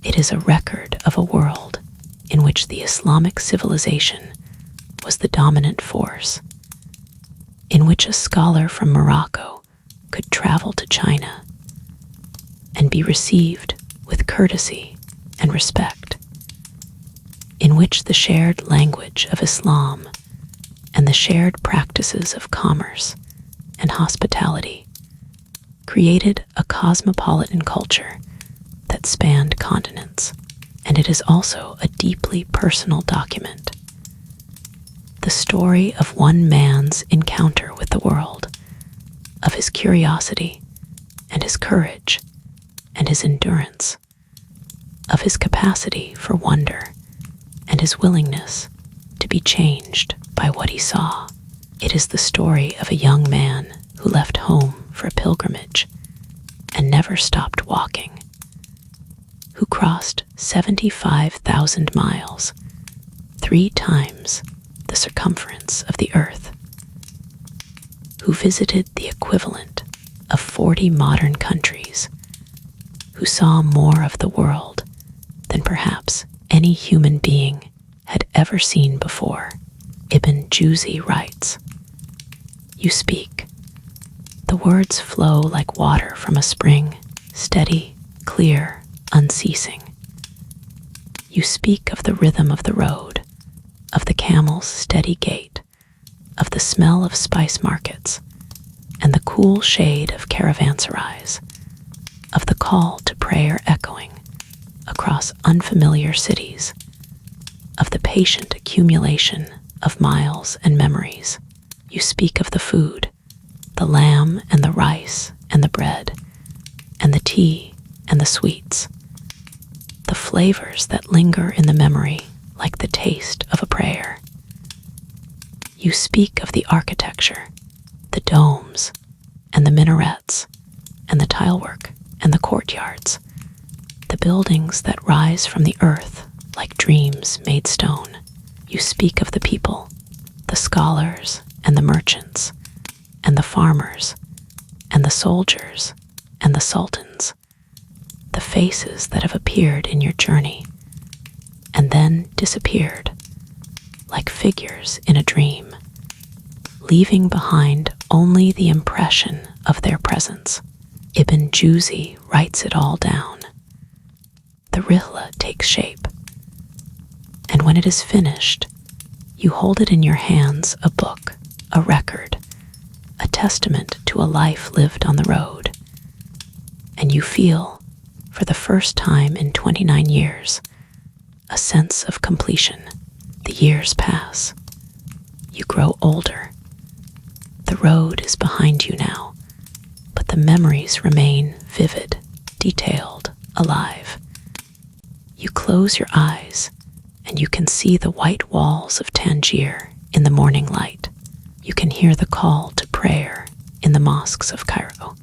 It is a record of a world in which the Islamic civilization was the dominant force, in which a scholar from Morocco could travel to China and be received with courtesy and respect, in which the shared language of Islam and the shared practices of commerce and hospitality created a cosmopolitan culture that spanned continents. And it is also a deeply personal document, the story of one man's encounter with the world, of his curiosity and his courage and his endurance, of his capacity for wonder and his willingness to be changed by what he saw. It is the story of a young man who left home for a pilgrimage and never stopped walking, who crossed 75,000 miles, 3 times the circumference of the earth, who visited the equivalent of 40 modern countries, who saw more of the world than perhaps any human being had ever seen before. Ibn Juzzi writes, "You speak. The words flow like water from a spring, steady, clear, unceasing. You speak of the rhythm of the road, of the camel's steady gait, of the smell of spice markets, and the cool shade of caravanserais, of the call to prayer echoing across unfamiliar cities, of the patient accumulation of miles and memories. You speak of the food, the lamb and the rice and the bread, and the tea and the sweets, the flavors that linger in the memory like the taste of a prayer. You speak of the architecture, the domes and the minarets and the tilework and the courtyards, the buildings that rise from the earth like dreams made stone. You speak of the people, the scholars and the merchants, and the farmers, and the soldiers, and the sultans, the faces that have appeared in your journey, and then disappeared, like figures in a dream, leaving behind only the impression of their presence. Ibn Battuta writes it all down. The Rihla takes shape, and when it is finished, you hold it in your hands, a book, a record, a testament to a life lived on the road. And you feel, for the first time in 29 years, a sense of completion. The years pass. You grow older. The road is behind you now, but the memories remain vivid, detailed, alive. You close your eyes, and you can see the white walls of Tangier in the morning light. You can hear the call to prayer in the mosques of Cairo.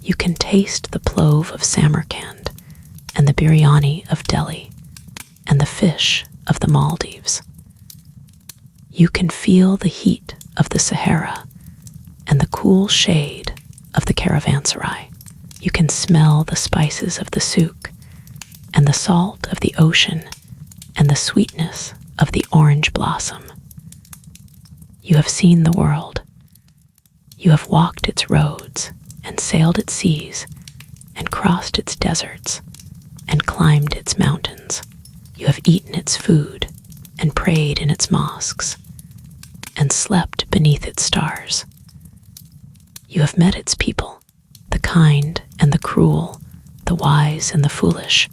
You can taste the plov of Samarkand and the biryani of Delhi and the fish of the Maldives. You can feel the heat of the Sahara and the cool shade of the Caravanserai. You can smell the spices of the souk and the salt of the ocean and the sweetness of the orange blossom. You have seen the world. You have walked its roads and sailed its seas and crossed its deserts and climbed its mountains. You have eaten its food and prayed in its mosques and slept beneath its stars. You have met its people, the kind and the cruel, the wise and the foolish,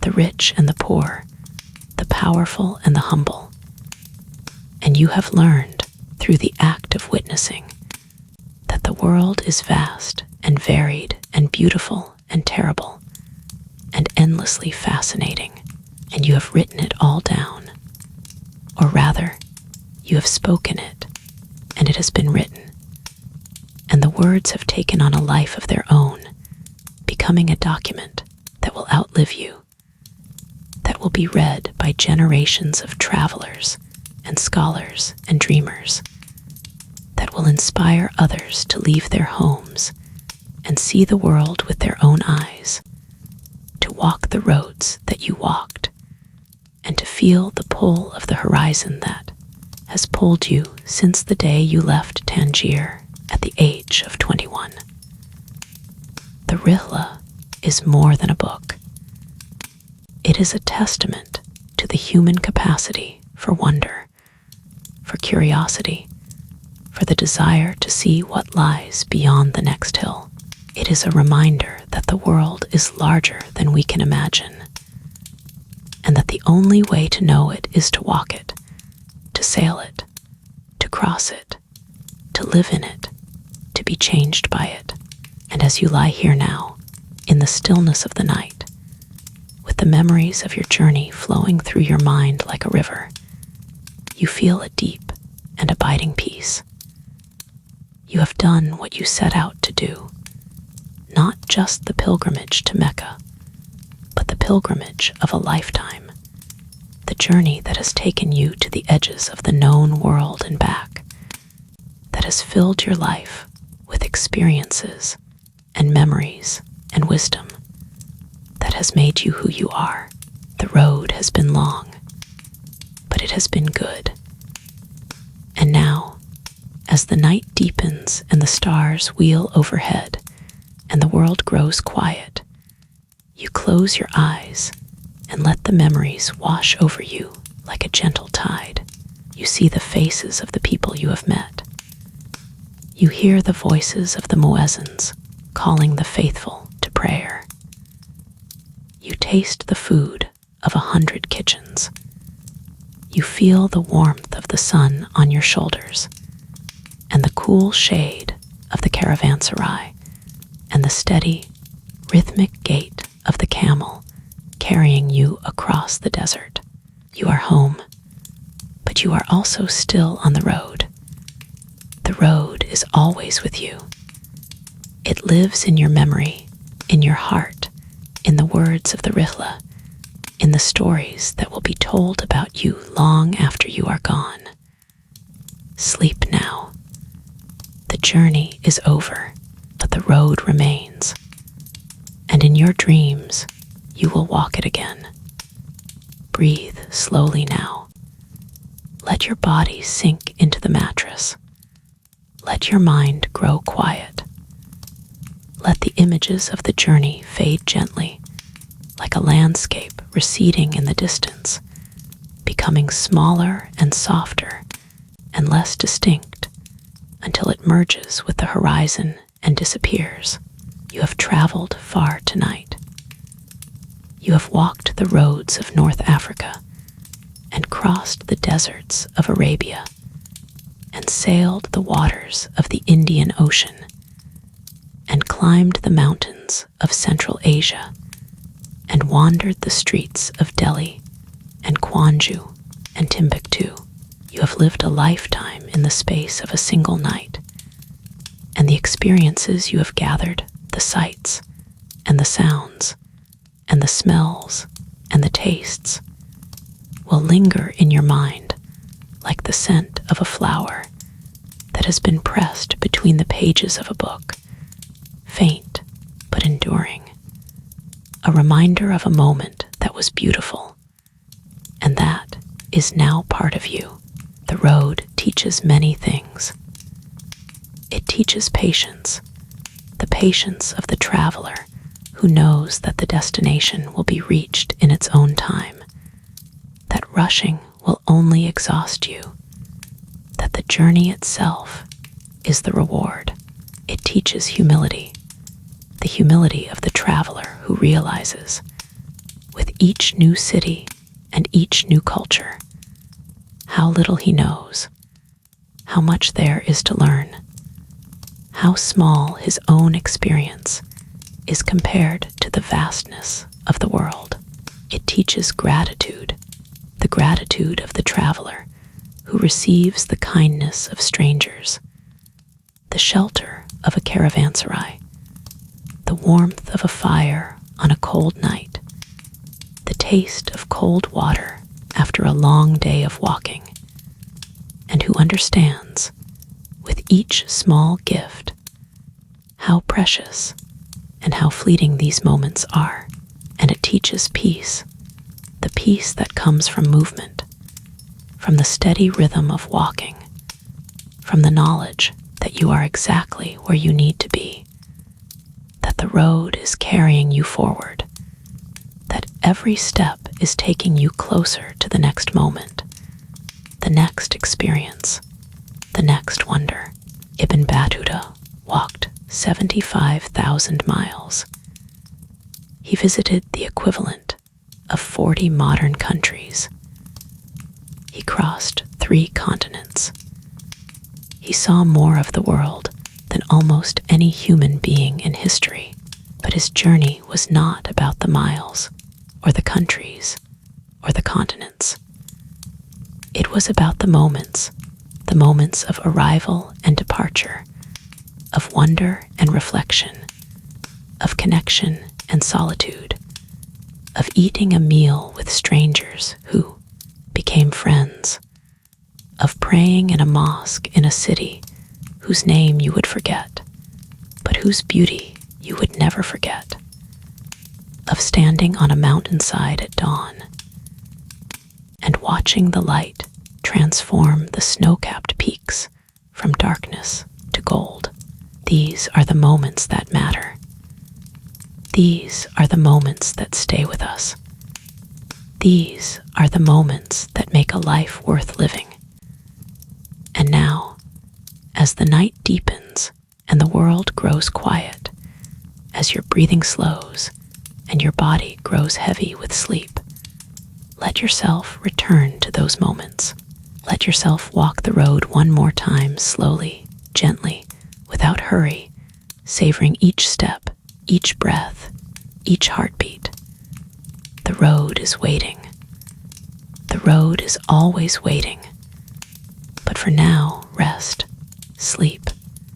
the rich and the poor, the powerful and the humble. And you have learned through the act of witnessing that the world is vast and varied and beautiful and terrible and endlessly fascinating. And you have written it all down, or rather, you have spoken it, and it has been written, and the words have taken on a life of their own, becoming a document that will outlive you, that will be read by generations of travelers and scholars and dreamers, that will inspire others to leave their homes and see the world with their own eyes, to walk the roads that you walked, and to feel the pull of the horizon that has pulled you since the day you left Tangier at the age of 21. The Rihla is more than a book. It is a testament to the human capacity for wonder, for curiosity, for the desire to see what lies beyond the next hill. It is a reminder that the world is larger than we can imagine, and that the only way to know it is to walk it, to sail it, to cross it, to live in it, to be changed by it. And as you lie here now, in the stillness of the night, with the memories of your journey flowing through your mind like a river, you feel a deep and abiding peace. You have done what you set out to do, not just the pilgrimage to Mecca, but the pilgrimage of a lifetime, the journey that has taken you to the edges of the known world and back, that has filled your life with experiences and memories and wisdom, that has made you who you are. The road has been long, but it has been good. And now, as the night deepens and the stars wheel overhead and the world grows quiet, you close your eyes and let the memories wash over you like a gentle tide. You see the faces of the people you have met. You hear the voices of the muezzins calling the faithful to prayer. You taste the food of 100 kitchens. You feel the warmth of the sun on your shoulders and the cool shade of the caravanserai and the steady, rhythmic gait of the camel carrying you across the desert. You are home, but you are also still on the road. The road is always with you. It lives in your memory in your heart, in the words of the Rihla, in the stories that will be told about you long after you are gone. Sleep now. The journey is over, but the road remains. And in your dreams, you will walk it again. Breathe slowly now. Let your body sink into the mattress. Let your mind grow quiet. Let the images of the journey fade gently, like a landscape receding in the distance, becoming smaller and softer and less distinct until it merges with the horizon and disappears. You have traveled far tonight. You have walked the roads of North Africa and crossed the deserts of Arabia and sailed the waters of the Indian Ocean and climbed the mountains of Central Asia and wandered the streets of Delhi and Gwangju and Timbuktu. You have lived a lifetime in the space of a single night, and the experiences you have gathered, the sights and the sounds and the smells and the tastes, will linger in your mind like the scent of a flower that has been pressed between the pages of a book, faint but enduring, a reminder of a moment that was beautiful, and that is now part of you. The road teaches many things. It teaches patience, the patience of the traveler who knows that the destination will be reached in its own time, that rushing will only exhaust you, that the journey itself is the reward. It teaches humility, the humility of the traveler who realizes, with each new city and each new culture, how little he knows, how much there is to learn, how small his own experience is compared to the vastness of the world. It teaches gratitude, the gratitude of the traveler who receives the kindness of strangers, the shelter of a caravanserai, the warmth of a fire on a cold night, the taste of cold water after a long day of walking, and who understands, with each small gift, how precious and how fleeting these moments are. And it teaches peace, the peace that comes from movement, from the steady rhythm of walking, from the knowledge that you are exactly where you need to be, that the road is carrying you forward, that every step is taking you closer to the next moment, the next experience, the next wonder. Ibn Battuta walked 75,000 miles. He visited the equivalent of 40 modern countries. He crossed 3 continents. He saw more of the world than almost any human being in history, but his journey was not about the miles, or the countries, or the continents. It was about the moments of arrival and departure, of wonder and reflection, of connection and solitude, of eating a meal with strangers who became friends, of praying in a mosque in a city whose name you would forget, but whose beauty you would never forget, of standing on a mountainside at dawn and watching the light transform the snow-capped peaks from darkness to gold. These are the moments that matter. These are the moments that stay with us. These are the moments that make a life worth living. And now, as the night deepens and the world grows quiet, as your breathing slows and your body grows heavy with sleep, let yourself return to those moments. Let yourself walk the road one more time, slowly, gently, without hurry, savoring each step, each breath, each heartbeat. The road is waiting. The road is always waiting. But for now, rest, sleep,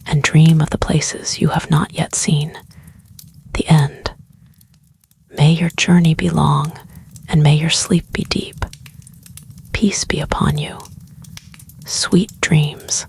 and dream of the places you have not yet seen. The end May your journey be long, and may your sleep be deep. Peace be upon you. Sweet dreams.